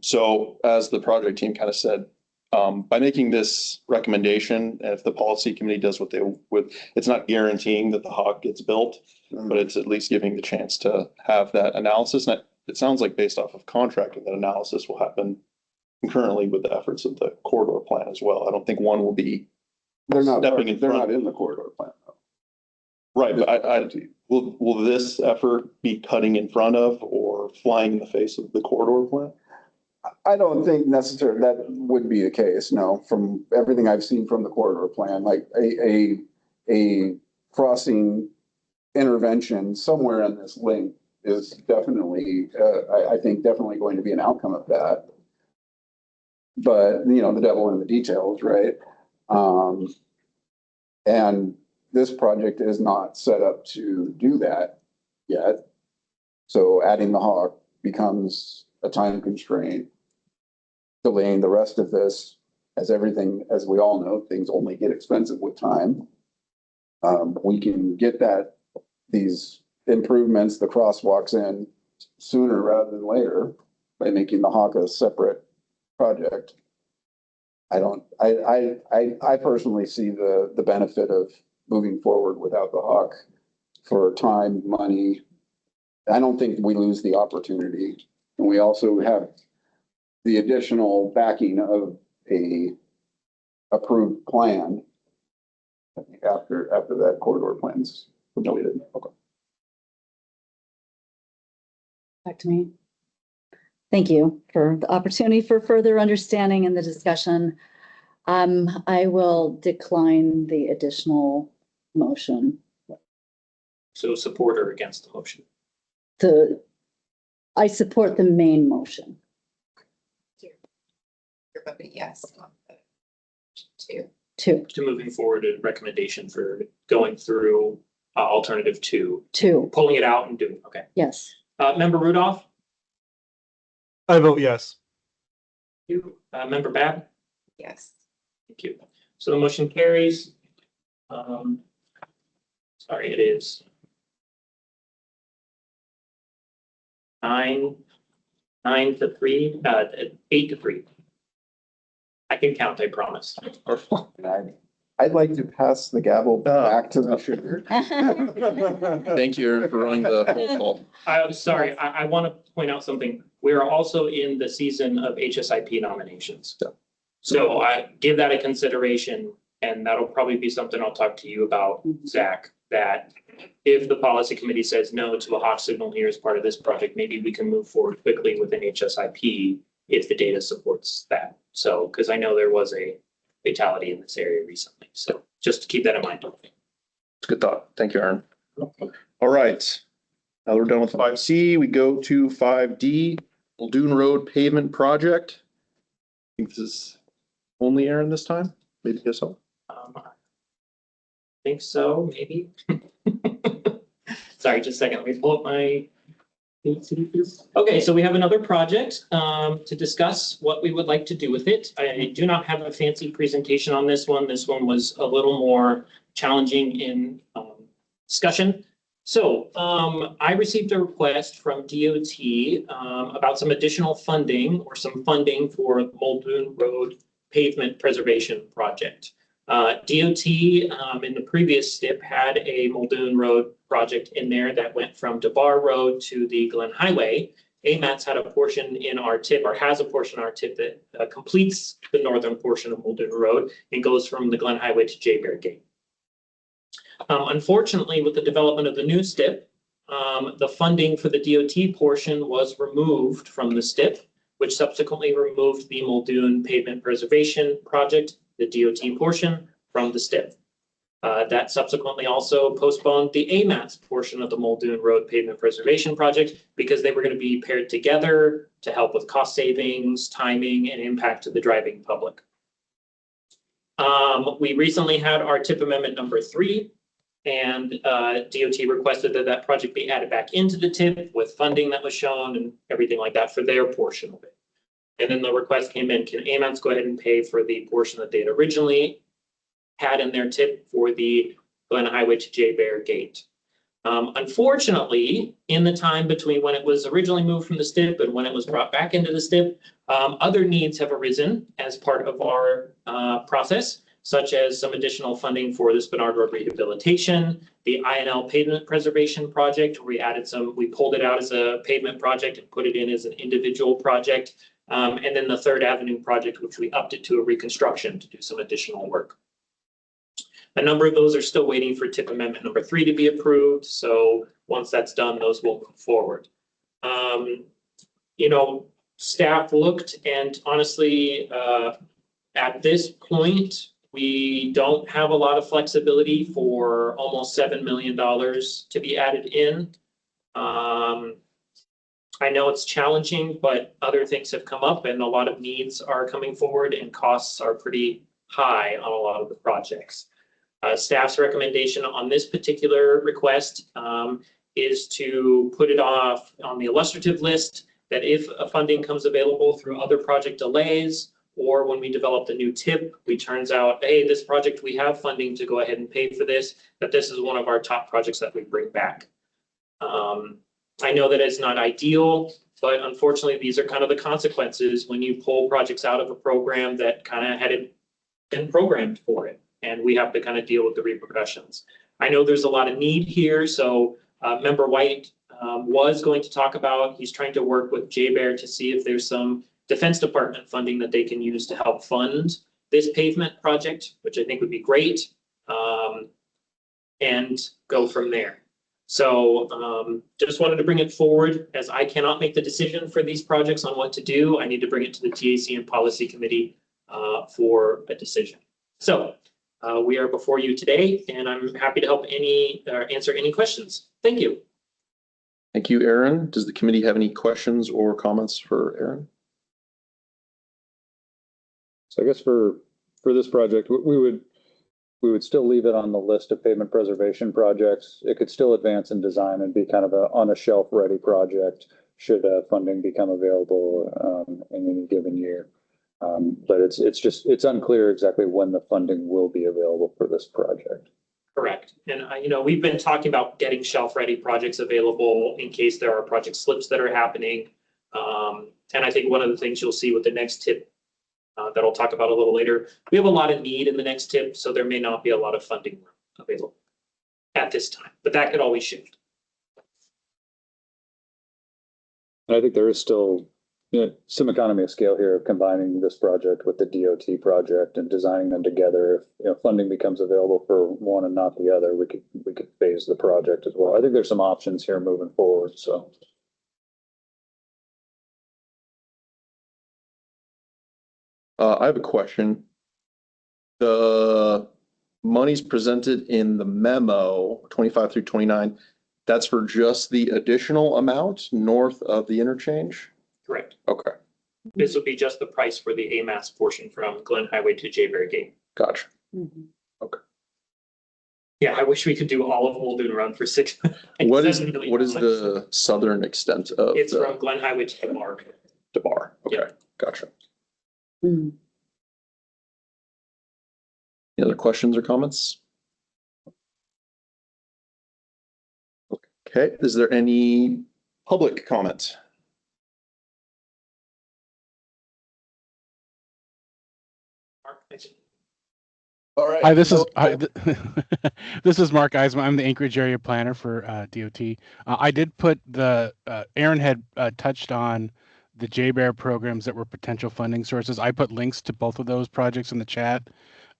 So as the project team kind of said, by making this recommendation, if the policy committee does what they would, it's not guaranteeing that the Hawk gets built, but it's at least giving the chance to have that analysis. And it sounds like based off of contract, that analysis will happen concurrently with the efforts of the corridor plan as well. I don't think one will be They're not stepping in in front. the corridor plan though. Right, but will this effort be cutting in front of or flying in the face of the corridor plan? I don't think necessarily that would be the case, no, from everything I've seen from the corridor plan, like a crossing intervention somewhere in this link is definitely, I think definitely going to be an outcome of that. But, you know, the devil in the details, right? And this project is not set up to do that yet. So adding the hawk becomes a time constraint. Delaying the rest of this, as everything, as we all know, things only get expensive with time. We can get these improvements, the crosswalks in sooner rather than later by making the hawk a separate project. I personally see the benefit of moving forward without the hawk for time, money. I don't think we lose the opportunity. And we also have the additional backing of a approved plan after that corridor plan's completed. Okay. Back to me. Thank you for the opportunity for further understanding in the discussion. I will decline the additional motion. So support or against the motion? I support the main motion. You're voting yes on the two. To moving forward, a recommendation for going through alternative two, Two, pulling it out and doing, okay. yes. Member Rudolph? I vote yes. You, Member Bab? Yes. Thank you. So the motion carries. Sorry, it is 9-3, 8-3. I can count, I promise. And I'd like to pass the gavel back to the sugar. Thank you, Aaron, for running the roll call. I'm sorry, I want to point out something. We are also in the season of HSIP nominations. Yeah. So I give that a consideration, and that'll probably be something I'll talk to you about, Zach, that if the policy committee says no to a hawk signal here as part of this project, maybe we can move forward quickly with an HSIP if the data supports that. So, because I know there was a fatality in this area recently. So just to keep that in mind. It's a good thought. Thank you, Aaron. All right. Now we're done with 5C. We go to 5D, Muldoon Road Pavement Project. I think this is only Aaron this time. Maybe guess so. I think so, maybe. Sorry, just a second. Let me pull up my. Okay, so we have another project to discuss what we would like to do with it. I do not have a fancy presentation on this one. This one was a little more challenging in discussion. So I received a request from DOT about some additional funding or some funding for the Muldoon Road Pavement Preservation Project. DOT in the previous STIP had a Muldoon Road project in there that went from DeBar Road to the Glen Highway. AMAT's had a portion in our TIP, or has a portion in our TIP that completes the northern portion of Muldoon Road and goes from the Glen Highway to J Bear Gate. Unfortunately, with the development of the new STIP, the funding for the DOT portion was removed from the STIP, which subsequently removed the Muldoon Pavement Preservation Project, the DOT portion, from the STIP. That subsequently also postponed the AMAT's portion of the Muldoon Road Pavement Preservation Project because they were going to be paired together to help with cost savings, timing, and impact to the driving public. We recently had our TIP amendment number 3, and DOT requested that that project be added back into the TIP with funding that was shown and everything like that for their portion of it. And then the request came in, can AMATs go ahead and pay for the portion that they had originally had in their TIP for the Glen Highway to J Bear Gate. Unfortunately, in the time between when it was originally moved from the STIP and when it was brought back into the STIP, other needs have arisen as part of our process, such as some additional funding for the Spinard Road rehabilitation, the INL Pavement Preservation Project, where we pulled it out as a pavement project and put it in as an individual project, and then the Third Avenue project, which we upped it to a reconstruction to do some additional work. A number of those are still waiting for tip amendment number 3 to be approved. So once that's done, those will move forward. You know, staff looked and honestly, at this point, we don't have a lot of flexibility for almost $7 million to be added in. I know it's challenging, but other things have come up and a lot of needs are coming forward and costs are pretty high on a lot of the projects. Staff's recommendation on this particular request is to put it off on the illustrative list, that if a funding comes available through other project delays, or when we develop the new tip, we turns out, hey, this project, we have funding to go ahead and pay for this, that this is one of our top projects that we bring back. I know that it's not ideal, but unfortunately, these are kind of the consequences when you pull projects out of a program that kind of had been programmed for it. And we have to kind of deal with the repercussions. I know there's a lot of need here. So Member White was going to talk about, he's trying to work with JBER to see if there's some Defense Department funding that they can use to help fund this pavement project, which I think would be great, and go from there. So just wanted to bring it forward, as I cannot make the decision for these projects on what to do. I need to bring it to the TAC and Policy Committee for a decision. So we are before you today, and I'm happy to help answer any questions. Thank you. Thank you, Aaron. Does the committee have any questions or comments for Aaron? So I guess for this project, we would still leave it on the list of pavement preservation projects. It could still advance in design and be kind of on a shelf ready project should funding become available in any given year. But it's unclear exactly when the funding will be available for this project. Correct. And you know, we've been talking about getting shelf ready projects available in case there are project slips that are happening. And I think one of the things you'll see with the next tip that I'll talk about a little later, we have a lot of need in the next tip, so there may not be a lot of funding available at this time, but that could always shift. I think there is still some economy of scale here of combining this project with the DOT project and designing them together. If funding becomes available for one and not the other, we could phase the project as well. I think there's some options here moving forward. So. I have a question. The monies presented in the memo 25 through 29, that's for just the additional amount north of the interchange? Correct. Okay. This would be just the price for the AMAS portion from Glen Highway to JBER Gate. Gotcha. Okay. Yeah, I wish we could do all of Muldoon Run for $6 million. What is the southern extent of it's from Glen Highway to DeBar. DeBar. Okay. Yep. Gotcha. Any other questions or comments? Okay, is there any public comment? All right. Hi, this is this is Mark Eisman. I'm the Anchorage area planner for DOT. I did put the Aaron had touched on the JBER programs that were potential funding sources. I put links to both of those projects in the chat.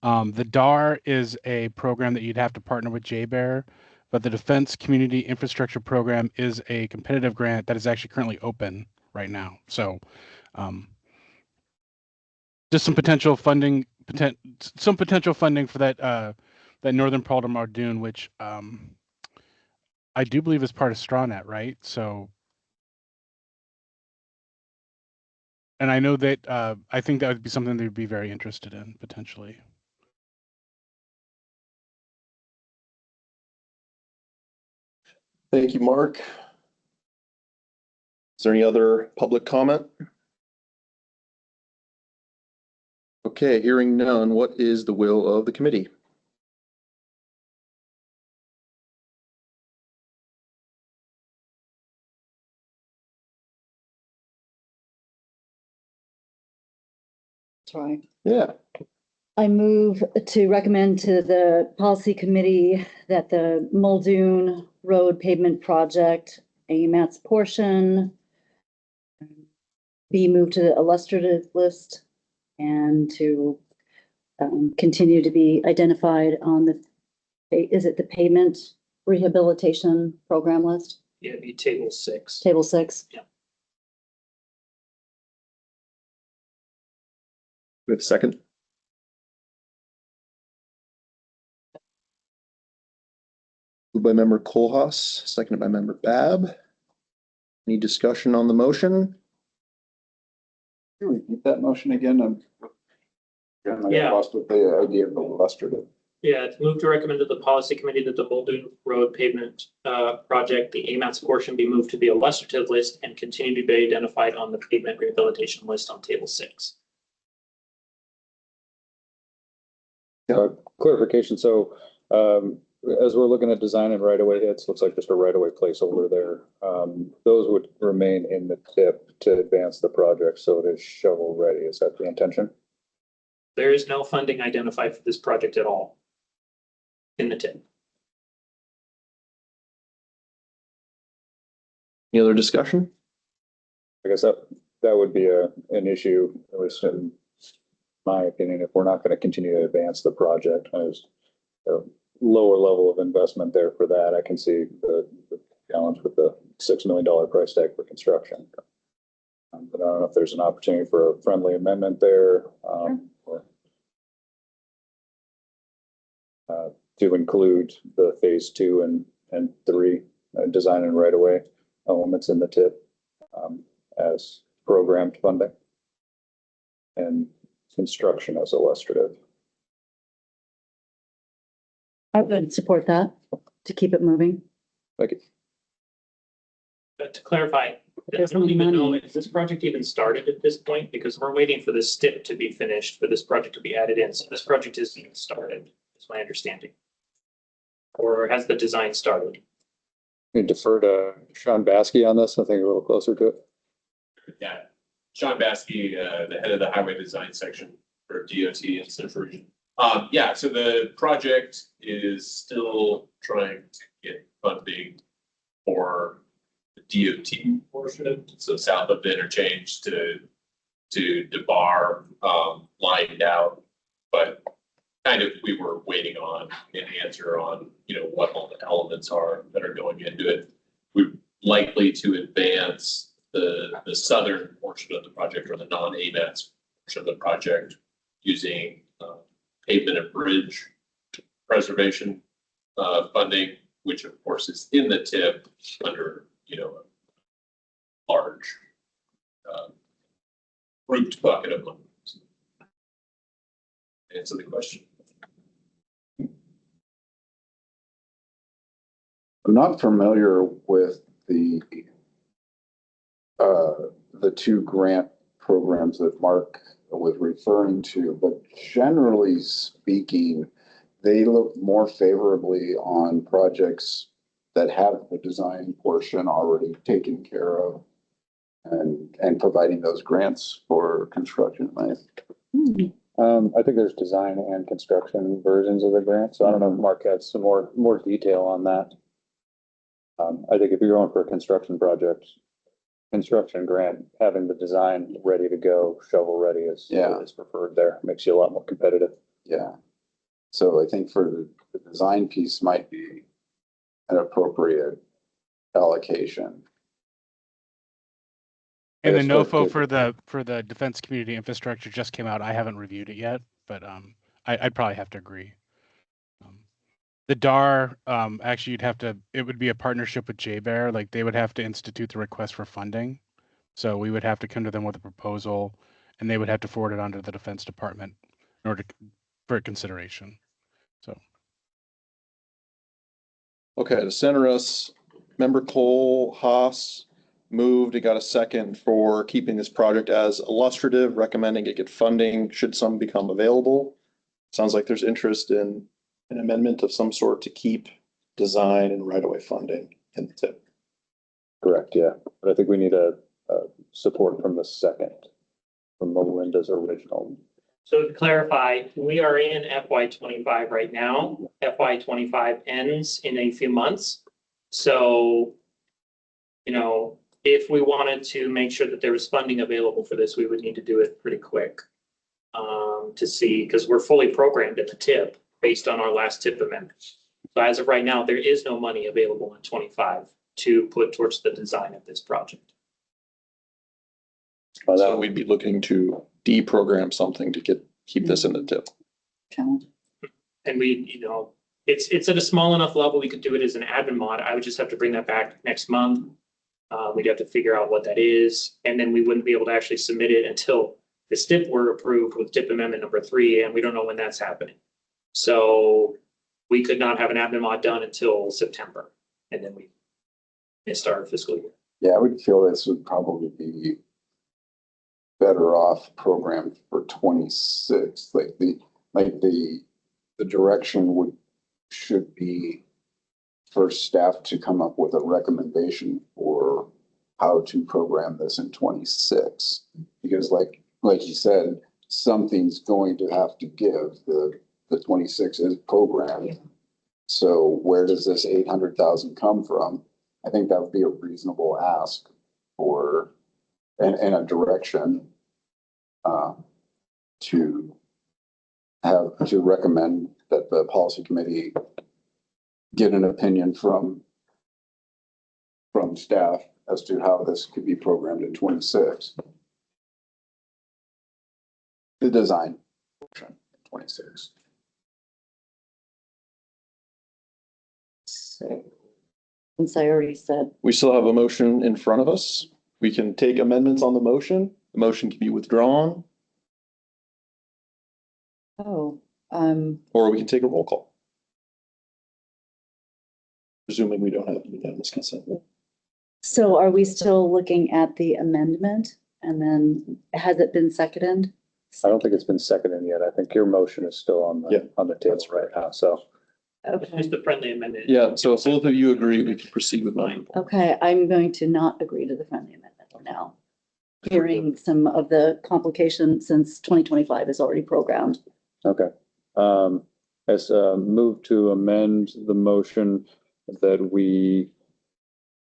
The DAR is a program that you'd have to partner with JBER, but the Defense Community Infrastructure Program is a competitive grant that is actually currently open right now. So just some potential funding, some potential funding for that that northern part of Muldoon, which I do believe is part of StrawNet, right? So, and I know that I think that would be something they'd be very interested in potentially. Thank you, Mark. Is there any other public comment? Okay, hearing none, what is the will of the committee? Try. Yeah. I move to recommend to the policy committee that the Muldoon Road pavement project, AMAT's portion, be moved to the illustrative list and to continue to be identified on the, is it the pavement rehabilitation program list, Yeah, it'd be table 6. table 6? We have a second. Moved by member Kohlhaas, seconded by member Bab. Any discussion on the motion? Can you repeat that motion again? I got Yeah. lost with the idea of the illustrative. Yeah, it's moved to recommend to the policy committee that the Muldoon Road pavement project, the AMATS portion be moved to the illustrative list and continue to be identified on the pavement rehabilitation list on table 6. Clarification, so, as we're looking at design and right-of-way hits, looks like just a right-of-way placeholder there. Those would remain in the tip to advance the project, so it is shovel ready. Is that the intention? There is no funding identified for this project at all in the tip. Any other discussion? I guess that would be an issue, at least in my opinion, if we're not going to continue to advance the project. There's a lower level of investment there for that. I can see the challenge with the $6 million price tag for construction. But I don't know if there's an opportunity for a friendly amendment there, or to include the phase 2 and 3 design and right of way elements in the tip as programmed funding and construction as illustrative. I would support that to keep it moving. Thank you. But to clarify, I There's don't even know, money. is this project even started at this point? Because we're waiting for this STIP to be finished, for this project to be added in. So this project isn't even started, is my understanding. Or has the design started? We defer to Sean Baskey on this, I think a little closer to it. Yeah, Sean Baskey, the head of the highway design section for DOT in Central Region. Yeah, so the project is still trying to get funding for the DOT portion, so south of the interchange to DeBar, lined out. But kind of we were waiting on an answer on, what all the elements are that are going into it. We're likely to advance the southern portion of the project, or the non-AMATS portion of the project, using pavement and bridge preservation funding, which of course is in the tip under, a large grouped bucket of money. Answer the question. I'm not familiar with the 2 grant programs that Mark was referring to, but generally speaking, they look more favorably on projects that have the design portion already taken care of and providing those grants for construction. I think there's design and construction versions of the grant, so I don't know if Mark has some more detail on that. I think if you're going for a construction project, construction grant, having the design ready to go, shovel ready is preferred there. Makes you a lot more competitive. Yeah. So I think for the design piece might be an appropriate allocation. And the Yes, but NOFO for the defense community infrastructure just came out. I haven't reviewed it yet, but I'd probably have to agree. The DAR, actually it would be a partnership with JBEAR, like they would have to institute the request for funding. So we would have to come to them with a proposal and they would have to forward it on to the Defense Department in order for consideration. So. Okay, to center us, member Kohlhaas moved and got a second for keeping this project as illustrative, recommending it get funding should some become available. Sounds like there's interest in an amendment of some sort to keep design and right-of-way funding in the tip. Correct, yeah. But I think we need a support from the second, from Melinda's original. So to clarify, we are in FY25 right now. FY25 ends in a few months. So, if we wanted to make sure that there was funding available for this, we would need to do it pretty quick. to see, because we're fully programmed at the tip based on our last tip amendment. So as of right now, there is no money available in 25 to put towards the design of this project. So we'd be looking to deprogram something to keep this in the tip. Challenge. And we, it's at a small enough level, we could do it as an admin mod. I would just have to bring that back next month. We'd have to figure out what that is, and then we wouldn't be able to actually submit it until the STIP were approved with tip amendment number 3, and we don't know when that's happening. So we could not have an admin mod done until September, and then we missed our fiscal year. Yeah, I would feel this would probably be better off programmed for 26. The direction should be for staff to come up with a recommendation for how to program this in 26. Because like you said, something's going to have to give. The 26 is programmed. So where does this 800,000 come from? I think that would be a reasonable ask for, and a direction to recommend that the policy committee get an opinion from staff as to how this could be programmed in 26. The design portion, 26. Since I already said, We still have a motion in front of us. We can take amendments on the motion. The motion can be withdrawn, oh, or we can take a roll call. Presuming we don't have unanimous consent. so are we still looking at the amendment? And then has it been seconded? I don't think it's been seconded yet. I think your motion is still on Yeah, the table right now, so. It's Okay, just a friendly amendment. Yeah, so if both of you agree, we can proceed with mine. okay, I'm going to not agree to the friendly amendment now. Hearing some of the complications since 2025 is already programmed. Okay. As move to amend the motion that we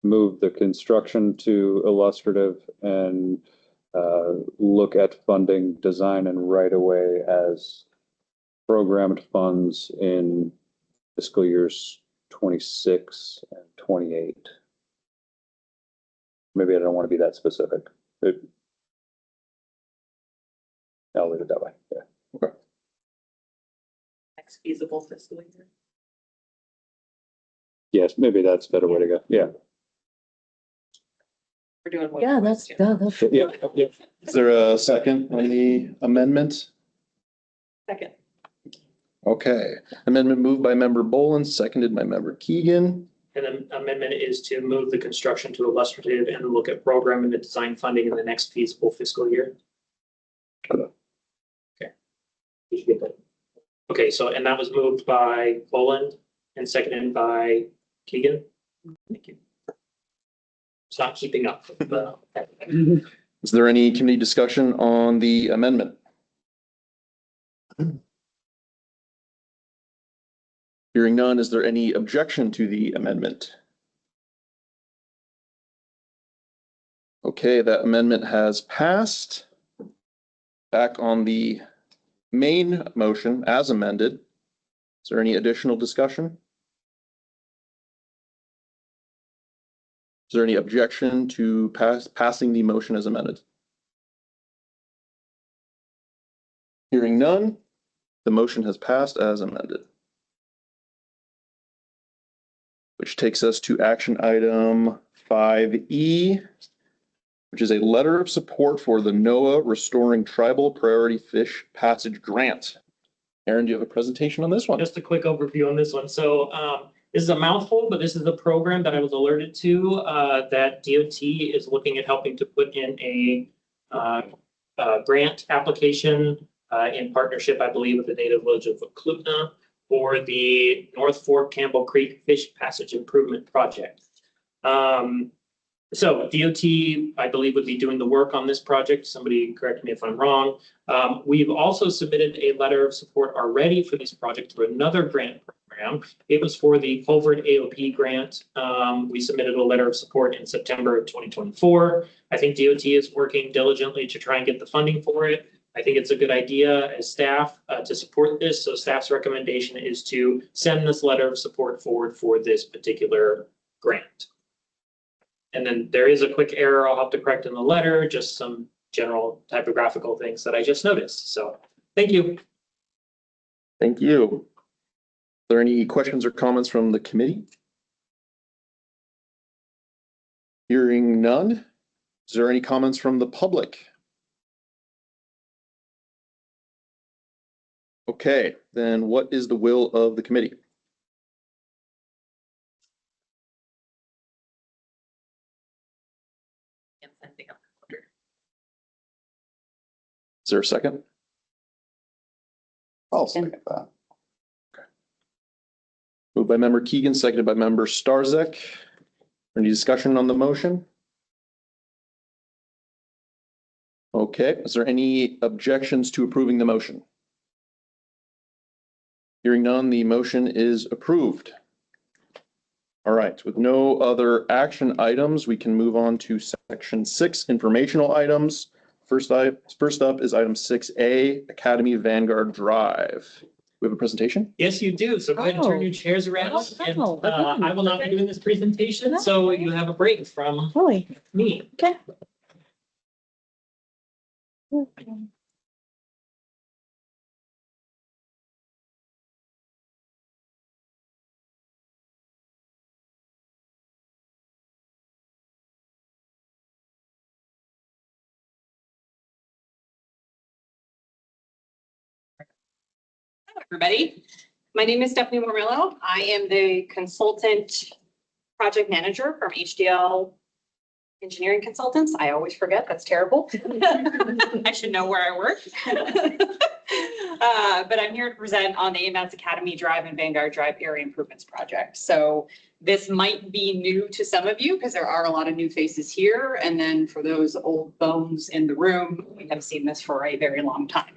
move the construction to illustrative and look at funding design and right away as programmed funds in fiscal years 26 and 28. Maybe I don't want to be that specific. I'll leave it that way. Yeah. Next feasible fiscal year. Yes, maybe that's a better way to go. Yeah. We're doing. what Yeah, we that's, do. that's. Yeah. Yeah. Is there a second on the amendment? Second. Okay, amendment moved by member Bolin, seconded by member Keegan. And then amendment is to move the construction to illustrative and look at program and the design funding in the next feasible fiscal year. Okay. Did you get that? Okay, so, and that was moved by Boland and seconded by Keegan. Thank you. It's not keeping up. Is there any committee discussion on the amendment? Hearing none, is there any objection to the amendment? Okay, that amendment has passed. Back on the main motion as amended. Is there any additional discussion? Is there any objection to passing the motion as amended? Hearing none, the motion has passed as amended. Which takes us to action item 5E, which is a letter of support for the NOAA Restoring Tribal Priority Fish Passage Grant. Aaron, do you have a presentation on this one? Just a quick overview on this one. So this is a mouthful, but this is a program that I was alerted to that DOT is looking at helping to put in a grant application in partnership, I believe, with the native village of Klupna for the North Fork Campbell Creek Fish Passage Improvement Project. So DOT, I believe, would be doing the work on this project. Somebody correct me if I'm wrong. We've also submitted a letter of support already for this project through another grant program. It was for the Culvert AOP grant. We submitted a letter of support in September of 2024. I think DOT is working diligently to try and get the funding for it. I think it's a good idea as staff to support this. So staff's recommendation is to send this letter of support forward for this particular grant. And then there is a quick error I'll have to correct in the letter, just some general typographical things that I just noticed. So thank you. Thank you. Are there any questions or comments from the committee? Hearing none. Is there any comments from the public? Okay, then what is the will of the committee? Is there a second? I'll second that. Moved by member Keegan, seconded by member Starzek. Any discussion on the motion? Okay, is there any objections to approving the motion? Hearing none, the motion is approved. All right, with no other action items, we can move on to section 6, informational items. First up is item 6A, Academy Vanguard Drive. We have a presentation? Yes, you do. So go ahead and turn your chairs around. And I will not be doing this presentation, so you have a break from me. Okay. Everybody. My name is Stephanie Mormillo. I am the consultant project manager from HDL Engineering Consultants. I always forget. That's terrible. I should know where I work. But I'm here to present on the AMATS Academy Drive and Vanguard Drive Area Improvements Project. So this might be new to some of you because there are a lot of new faces here. And then for those old bones in the room, we have seen this for a very long time.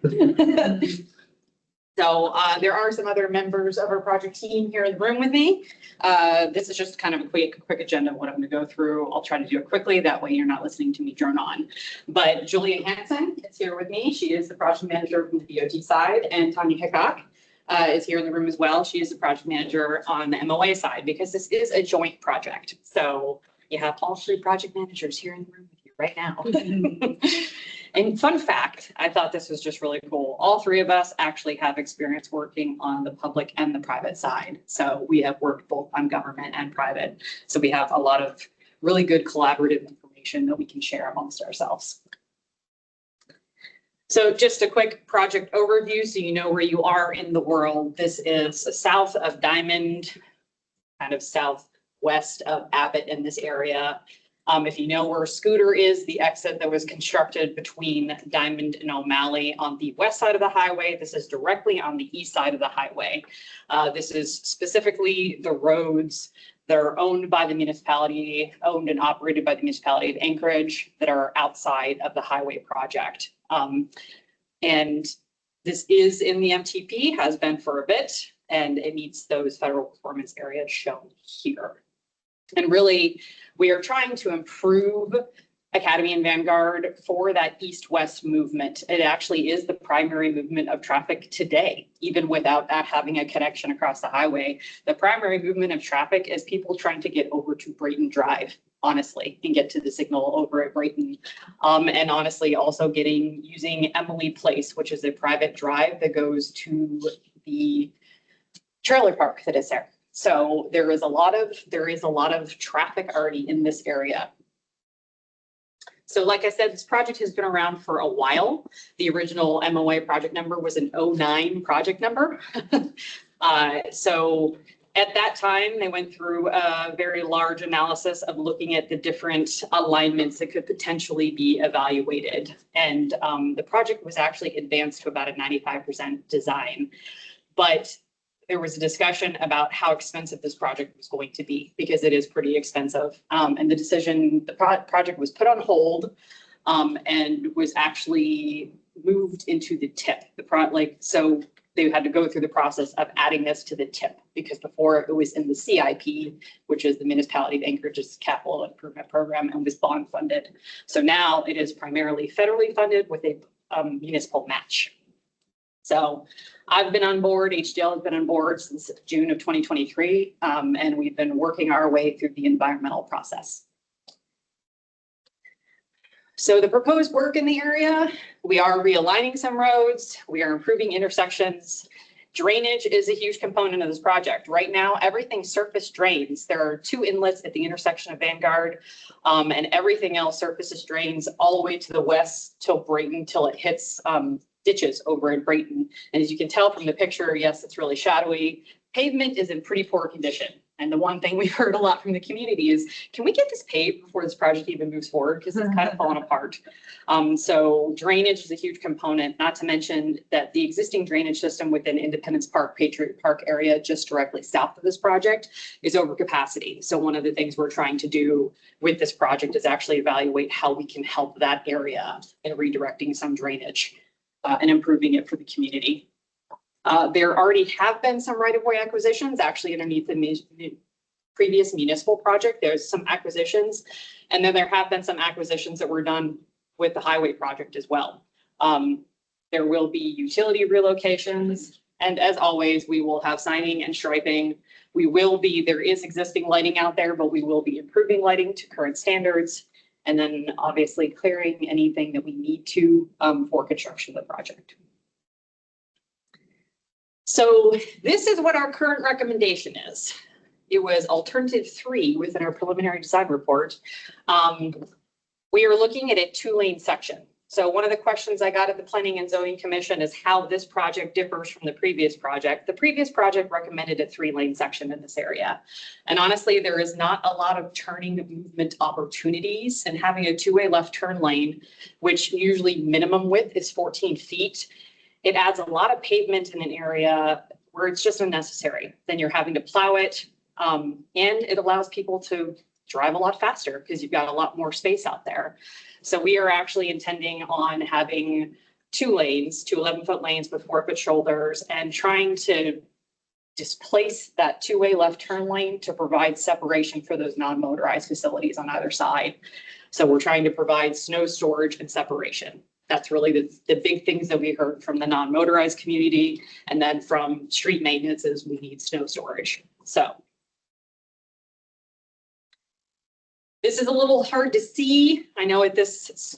So there are some other members of our project team here in the room with me. This is just kind of a quick agenda of what I'm going to go through. I'll try to do it quickly. That way you're not listening to me drone on. But Julia Hansen is here with me. She is the project manager from the DOT side, and Tanya Hickok is here in the room as well. She is the project manager on the MOA side because this is a joint project. So you have all three project managers here in the room with you right now. And fun fact, I thought this was just really cool. All three of us actually have experience working on the public and the private side. So we have worked both on government and private. So we have a lot of really good collaborative information that we can share amongst ourselves. So just a quick project overview so you know where you are in the world. This is south of Diamond, kind of southwest of Abbott in this area. If you know where Scooter is, the exit that was constructed between Diamond and O'Malley on the west side of the highway, this is directly on the east side of the highway. This is specifically the roads that are owned by the municipality, owned and operated by the municipality of Anchorage that are outside of the highway project. And this is in the MTP, has been for a bit, and it meets those federal performance areas shown here. And really, we are trying to improve Academy and Vanguard for that east-west movement. It actually is the primary movement of traffic today, even without that having a connection across the highway. The primary movement of traffic is people trying to get over to Brayton Drive, honestly, and get to the signal over at Brayton. And honestly, also using Emily Place, which is a private drive that goes to the trailer park that is there. So there is a lot of traffic already in this area. So like I said, this project has been around for a while. The original MOA project number was an 09 project number. So at that time, they went through a very large analysis of looking at the different alignments that could potentially be evaluated. And the project was actually advanced to about a 95% design. But there was a discussion about how expensive this project was going to be because it is pretty expensive. And the project was put on hold and was actually moved into the TIP. So they had to go through the process of adding this to the TIP because before it was in the CIP, which is the Municipality of Anchorage's capital improvement program, and was bond funded. So now it is primarily federally funded with a municipal match. So I've been on board, HDL has been on board since June of 2023, and we've been working our way through the environmental process. So the proposed work in the area, we are realigning some roads, we are improving intersections. Drainage is a huge component of this project. Right now, everything surface drains. There are 2 inlets at the intersection of Vanguard, and everything else surfaces drains all the way to the west till Brayton, till it hits ditches over in Brayton. And as you can tell from the picture, yes, it's really shadowy. Pavement is in pretty poor condition. And the one thing we've heard a lot from the community is, can we get this paved before this project even moves forward? Because it's kind of falling apart. So drainage is a huge component, not to mention that the existing drainage system within Independence Park, Patriot Park area, just directly south of this project, is over capacity. So one of the things we're trying to do with this project is actually evaluate how we can help that area in redirecting some drainage and improving it for the community. There already have been some right-of-way acquisitions, actually underneath the previous municipal project. There's some acquisitions, and then there have been some acquisitions that were done with the highway project as well. There will be utility relocations, and as always, we will have signing and striping. There is existing lighting out there, but we will be improving lighting to current standards, and then obviously clearing anything that we need to for construction of the project. So this is what our current recommendation is. It was alternative 3 within our preliminary design report. We are looking at a 2-lane section. So one of the questions I got at the Planning and Zoning Commission is how this project differs from the previous project. The previous project recommended a 3-lane section in this area. And honestly, there is not a lot of turning movement opportunities, and having a 2-way left turn lane, which usually minimum width is 14 feet, it adds a lot of pavement in an area where it's just unnecessary. Then you're having to plow it, and it allows people to drive a lot faster because you've got a lot more space out there. So we are actually intending on having 2 lanes, 2 11-foot lanes with 4-foot shoulders, and trying to displace that 2-way left turn lane to provide separation for those non-motorized facilities on either side. So we're trying to provide snow storage and separation. That's really the big things that we heard from the non-motorized community, and then from street maintenance is we need snow storage. So this is a little hard to see, I know at this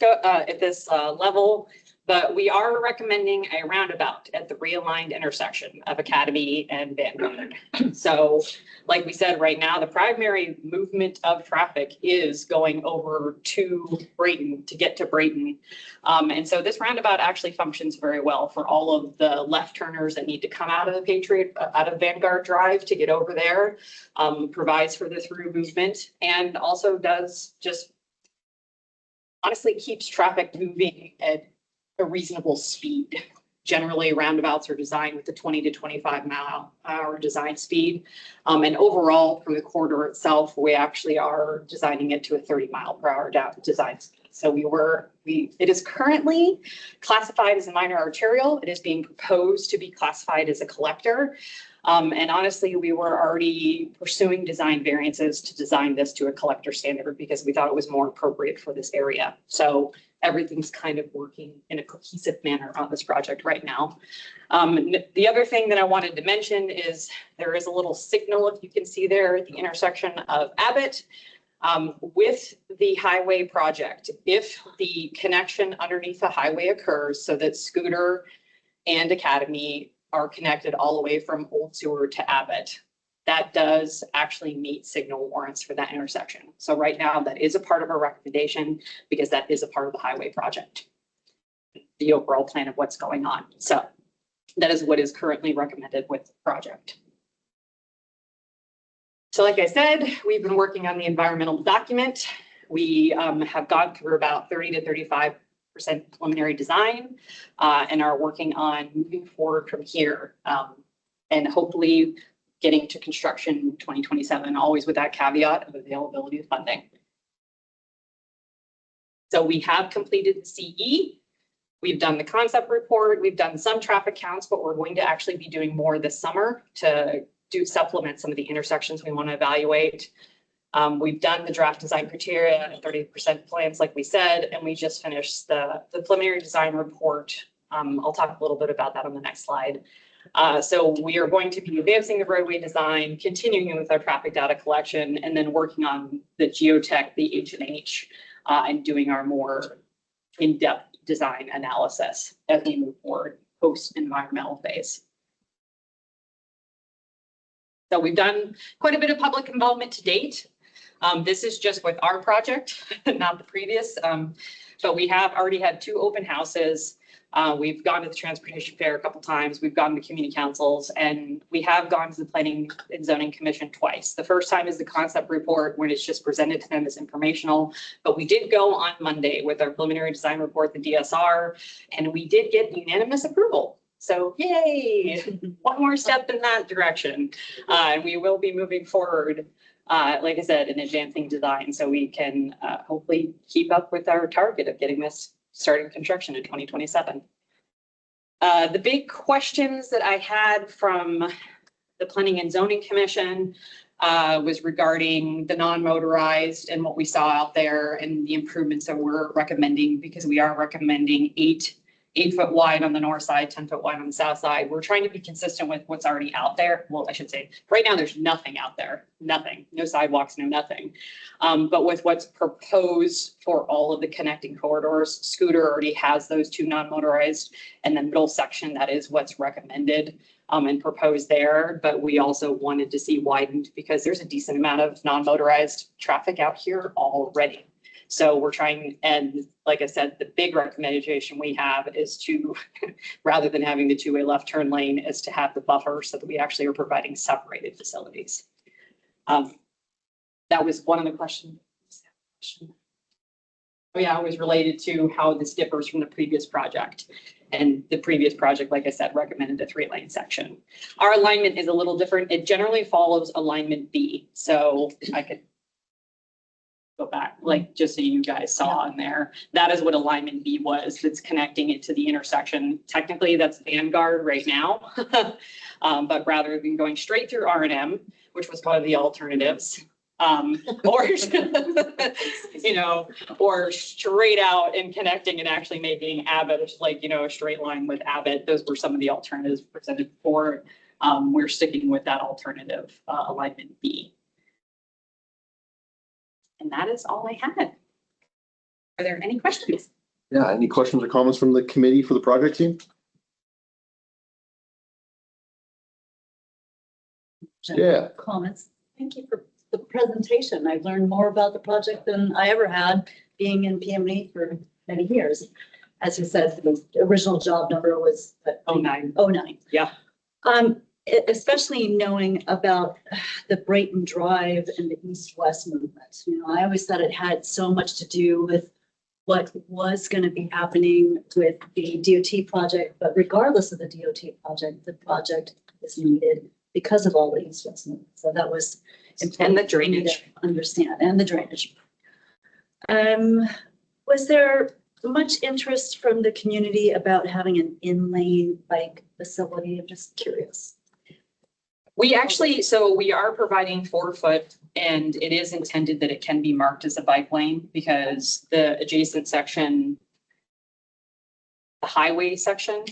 level, but we are recommending a roundabout at the realigned intersection of Academy and Vanguard. So like we said, right now, the primary movement of traffic is going over to Brayton to get to Brayton. And so this roundabout actually functions very well for all of the left turners that need to come out of the out of Vanguard Drive to get over there, provides for the through movement, and also does just honestly keeps traffic moving at a reasonable speed. Generally, roundabouts are designed with the 20 to 25 mile per hour design speed. And overall, for the corridor itself, we actually are designing it to a 30 mile per hour design speed. So it is currently classified as a minor arterial. It is being proposed to be classified as a collector. And honestly, we were already pursuing design variances to design this to a collector standard because we thought it was more appropriate for this area. So everything's kind of working in a cohesive manner on this project right now. The other thing that I wanted to mention is there is a little signal, if you can see there, at the intersection of Abbott with the highway project. If the connection underneath the highway occurs so that Scooter and Academy are connected all the way from Old Sewer to Abbott, that does actually meet signal warrants for that intersection. So right now, that is a part of our recommendation because that is a part of the highway project, the overall plan of what's going on. So that is what is currently recommended with the project. So like I said, we've been working on the environmental document. We have gone through about 30 to 35% preliminary design and are working on moving forward from here and hopefully getting to construction 2027, always with that caveat of availability of funding. So we have completed the CE. We've done the concept report. We've done some traffic counts, but we're going to actually be doing more this summer to supplement some of the intersections we want to evaluate. We've done the draft design criteria and 30% plans, like we said, and we just finished the preliminary design report. I'll talk a little bit about that on the next slide. So we are going to be advancing the roadway design, continuing with our traffic data collection, and then working on the geotech, the H&H, and doing our more in-depth design analysis as we move forward post-environmental phase. So we've done quite a bit of public involvement to date. This is just with our project, not the previous, but we have already had 2 open houses. We've gone to the transportation fair a couple times. We've gone to community councils, and we have gone to the Planning and Zoning Commission twice. The first time is the concept report when it's just presented to them as informational, but we did go on Monday with our preliminary design report, the DSR, and we did get unanimous approval. So yay, one more step in that direction. And we will be moving forward, like I said, in advancing design so we can hopefully keep up with our target of getting this starting construction in 2027. The big questions that I had from the Planning and Zoning Commission was regarding the non-motorized and what we saw out there and the improvements that we're recommending, because we are recommending 8 foot wide on the north side, 10 foot wide on the south side. We're trying to be consistent with what's already out there. Well, I should say, right now, there's nothing out there, nothing, no sidewalks, no nothing. But with what's proposed for all of the connecting corridors, Scooter already has those 2 non-motorized, and the middle section, that is what's recommended and proposed there. But we also wanted to see widened because there's a decent amount of non-motorized traffic out here already. So we're trying, and like I said, the big recommendation we have is to, rather than having the 2-way left turn lane, is to have the buffer so that we actually are providing separated facilities. That was one of the questions. Oh yeah, it was related to how this differs from the previous project. And the previous project, like I said, recommended a 3-lane section. Our alignment is a little different. It generally follows alignment B. So I could go back, like, just so you guys saw in there. That is what alignment B was. It's connecting it to the intersection. Technically, that's Vanguard right now. But rather than going straight through R&M, which was one of the alternatives, or, you know, or straight out and connecting and actually making Abbott, like, you know, a straight line with Abbott. Those were some of the alternatives presented before. We're sticking with that alternative, alignment B. And that is all I had. Are there any questions? Yeah, any questions or comments from the committee for the project team? Yeah. Comments. Thank you for the presentation. I've learned more about the project than I ever had being in PME for many years. As you said, the original job number was 09. 09. Yeah. Especially knowing about the Brayton Drive and the east-west movement. You know, I always thought it had so much to do with what was going to be happening with the DOT project, but regardless of the DOT project, the project is needed because of all the east-west movement. So that was important. And the drainage. To understand, and the drainage. Was there much interest from the community about having an in-lane bike facility? I'm just curious. We actually, so we are providing 4 foot, and it is intended that it can be marked as a bike lane because the adjacent section, the highway section,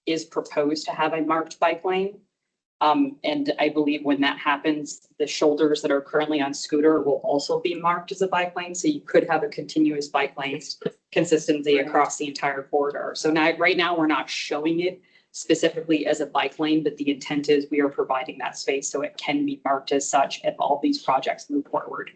is proposed to have a marked bike lane. And I believe when that happens, the shoulders that are currently on Scooter will also be marked as a bike lane. So you could have a continuous bike lane consistency across the entire corridor. So now, right now, we're not showing it specifically as a bike lane, but the intent is we are providing that space so it can be marked as such if all these projects move forward.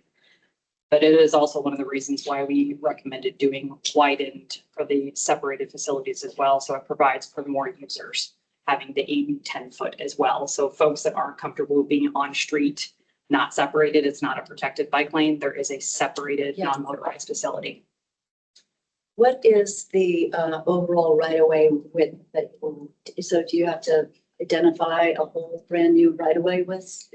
But it is also one of the reasons why we recommended doing widened for the separated facilities as well. So it provides for more users having the 8 and 10 foot as well. So folks that aren't comfortable being on street, not separated, it's not a protected bike lane. There is a separated non-motorized facility. What is the overall right-of-way width that, so do you have to identify a whole brand new right-of-way width?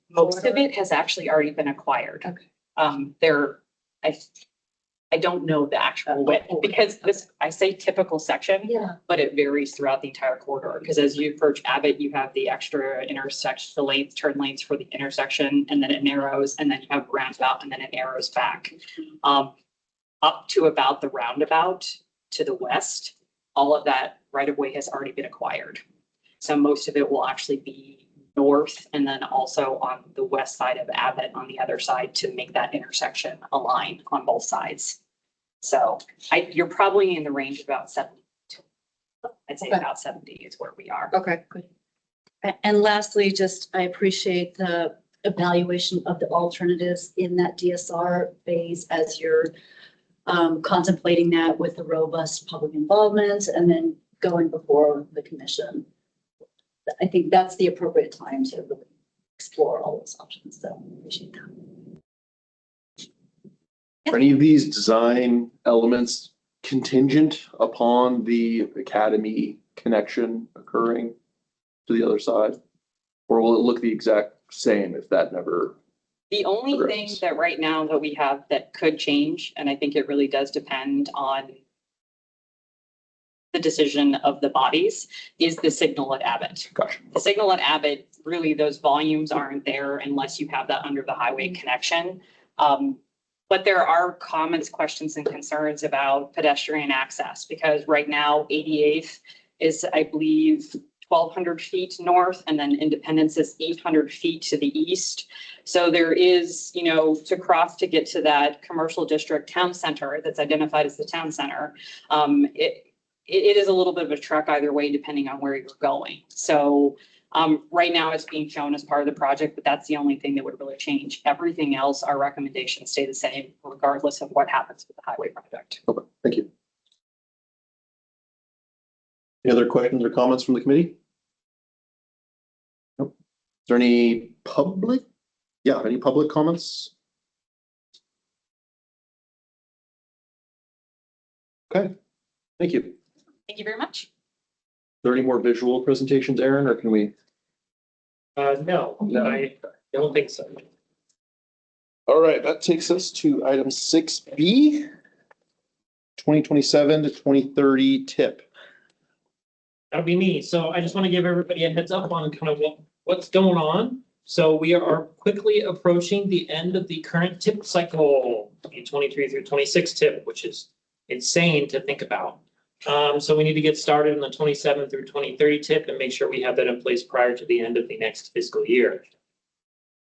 Most of it has actually already been acquired. Okay. There, I don't know the actual width because this, I say typical section, Yeah. but it varies throughout the entire corridor. Because as you approach Abbott, you have the extra intersection, the lanes, turn lanes for the intersection, and then it narrows, and then you have roundabout, and then it narrows back. Up to about the roundabout to the west, all of that right of way has already been acquired. So most of it will actually be north and then also on the west side of Abbott on the other side to make that intersection align on both sides. So you're probably in the range of about 70. I'd say Okay. about 70 is where we are. Okay. And lastly, just I appreciate the evaluation of the alternatives in that DSR phase as you're contemplating that with the robust public involvement and then going before the commission. I think that's the appropriate time to really explore all those options. So I appreciate that. Are any of these design elements contingent upon the academy connection occurring to the other side? Or will it look the exact same if that never? The only thing Correct. that right now that we have that could change, and I think it really does depend on the decision of the bodies, is the signal at Abbott. Gotcha. The signal at Abbott, really, those volumes aren't there unless you have that under the highway connection. But there are comments, questions, and concerns about pedestrian access, because right now 88th is, I believe, 1,200 feet north, and then Independence is 800 feet to the east. So there is, to cross to get to that commercial district town center that's identified as the town center. It is a little bit of a trek either way, depending on where you're going. So right now it's being shown as part of the project, but that's the only thing that would really change. Everything else, our recommendations stay the same regardless of what happens with the highway project. Okay, thank you. Any other questions or comments from the committee? Nope. Is there any public? Yeah, any public comments? Okay, thank you. Is Thank you very much. there any more visual presentations, Aaron, or can we? No, I don't think so. All right, that takes us to item 6B, 2027 to 2030 tip. That'll be me. So I just want to give everybody a heads up on kind of what's going on. So we are quickly approaching the end of the current tip cycle, the 23 through 26 tip, which is insane to think about. So we need to get started in the 27 through 2030 tip and make sure we have that in place prior to the end of the next fiscal year.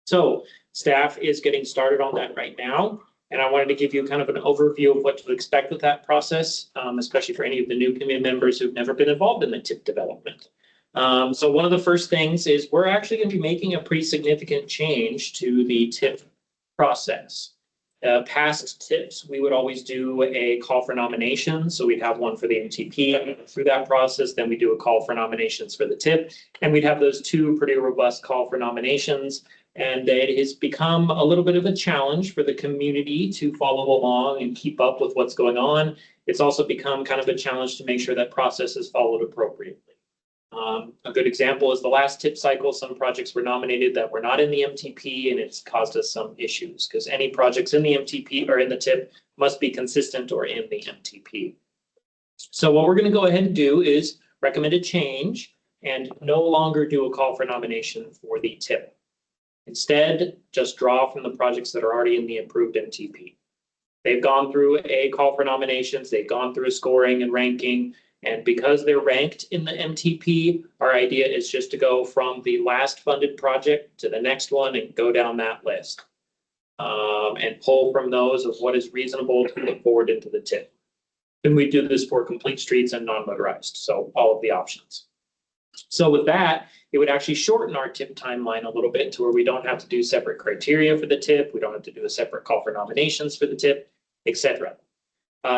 So staff is getting started on that right now. And I wanted to give you kind of an overview of what to expect with that process, especially for any of the new community members who've never been involved in the tip development. So one of the first things is we're actually going to be making a pretty significant change to the tip process. Past tips, we would always do a call for nominations. So we'd have one for the MTP through that process. Then we do a call for nominations for the tip. And we'd have those two pretty robust call for nominations. And it has become a little bit of a challenge for the community to follow along and keep up with what's going on. It's also become kind of a challenge to make sure that process is followed appropriately. A good example is the last tip cycle. Some projects were nominated that were not in the MTP, and it's caused us some issues because any projects in the MTP or in the tip must be consistent or in the MTP. So what we're going to go ahead and do is recommend a change and no longer do a call for nomination for the tip. Instead, just draw from the projects that are already in the approved MTP. They've gone through a call for nominations, they've gone through a scoring and ranking, and because they're ranked in the MTP, our idea is just to go from the last funded project to the next one and go down that list. And pull from those of what is reasonable to move forward into the tip. And we do this for complete streets and non-motorized, so all of the options. So with that, it would actually shorten our tip timeline a little bit to where we don't have to do separate criteria for the tip. We don't have to do a separate call for nominations for the tip, etc.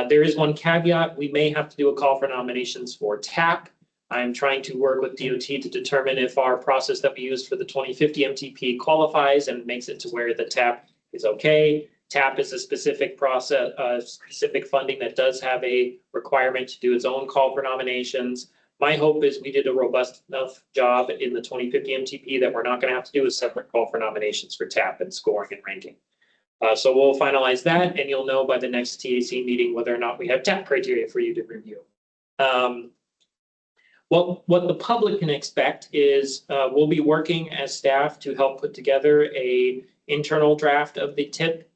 There is one caveat. We may have to do a call for nominations for TAP. I'm trying to work with DOT to determine if our process that we used for the 2050 MTP qualifies and makes it to where the TAP is okay. TAP is a specific process, specific funding that does have a requirement to do its own call for nominations. My hope is we did a robust enough job in the 2050 MTP that we're not going to have to do a separate call for nominations for TAP and scoring and ranking. So we'll finalize that and you'll know by the next TAC meeting whether or not we have TAP criteria for you to review. What the public can expect is we'll be working as staff to help put together a internal draft of the TIP.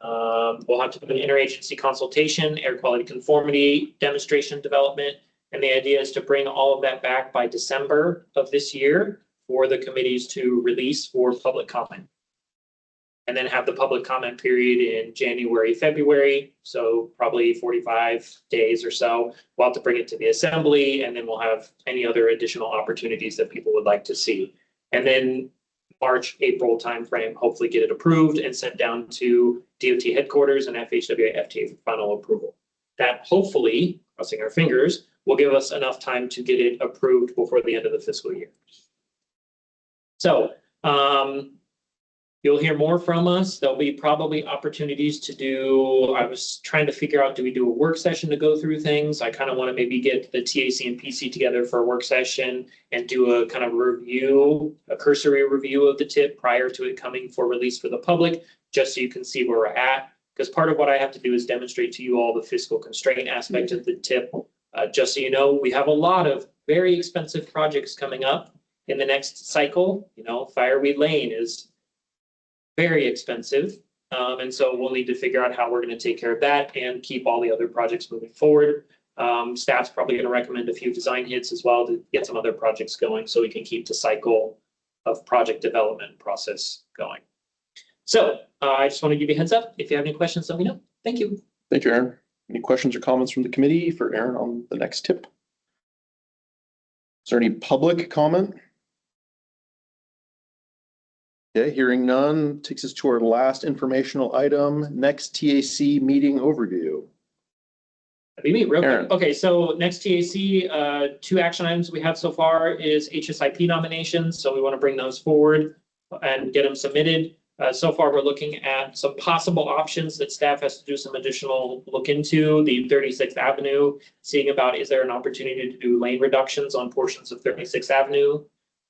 We'll have to do an interagency consultation, air quality conformity, demonstration development, and the idea is to bring all of that back by December of this year for the committees to release for public comment. And then have the public comment period in January, February, so probably 45 days or so. We'll have to bring it to the assembly, and then we'll have any other additional opportunities that people would like to see. And then March, April timeframe, hopefully get it approved and sent down to DOT headquarters and FHWA FTA for final approval. That hopefully, crossing our fingers, will give us enough time to get it approved before the end of the fiscal year. So, you'll hear more from us. There'll be probably opportunities to do, I was trying to figure out, do we do a work session to go through things? I kind of want to maybe get the TAC and PC together for a work session and do a kind of review, a cursory review of the TIP prior to it coming for release for the public, just so you can see where we're at. Because part of what I have to do is demonstrate to you all the fiscal constraint aspect of the TIP. Just so you know, we have a lot of very expensive projects coming up in the next cycle. You know, Fireweed Lane is very expensive. And so we'll need to figure out how we're going to take care of that and keep all the other projects moving forward. Staff's probably going to recommend a few design hits as well to get some other projects going so we can keep the cycle of project development process going. So I just want to give you a heads up. If you have any questions, let me know. Thank you. Thank you, Aaron. Any questions or comments from the committee for Aaron on the next tip? Is there any public comment? Okay, hearing none, takes us to our last informational item, next TAC meeting overview. We meet real Aaron. quick. Okay, so next TAC, 2 action items we have so far is HSIP nominations. So we want to bring those forward and get them submitted. So far, we're looking at some possible options that staff has to do some additional look into. The 36th Avenue, seeing about is there an opportunity to do lane reductions on portions of 36th Avenue.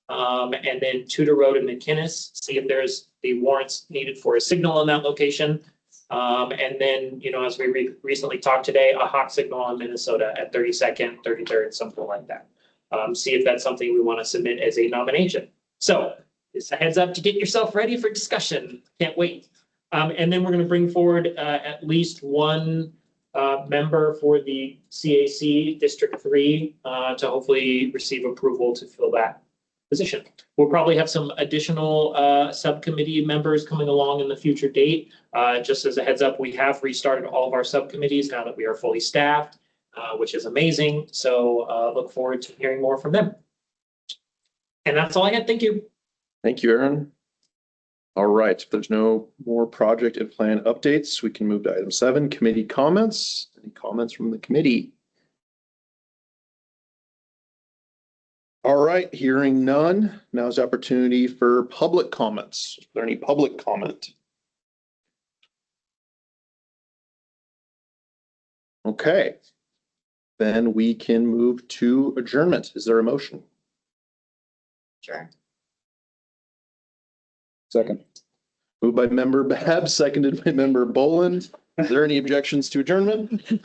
And then Tudor Road and McKinnis, see if there's the warrants needed for a signal in that location. And then, you know, as we recently talked today, a hawk signal in Minnesota at 32nd, 33rd, something like that. See if that's something we want to submit as a nomination. So it's a heads up to get yourself ready for discussion. Can't wait. And then we're going to bring forward at least one member for the CAC District 3 to hopefully receive approval to fill that position. We'll probably have some additional subcommittee members coming along in the future date. Just as a heads up, we have restarted all of our subcommittees now that we are fully staffed, which is amazing. So look forward to hearing more from them. And that's all I had. Thank you. Thank you, Aaron. All right, if there's no more project and plan updates, we can move to item 7, committee comments. Any comments from the committee? All right, hearing none, now's the opportunity for public comments. Is there any public comment? Okay, then we can move to adjournment. Is there a motion? Sure. Second. Moved by member Bab, seconded by member Boland. Is there any objections to adjournment?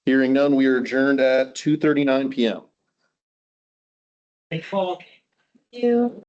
Hearing none, we are adjourned at 2:39 p.m. Thank you all. You.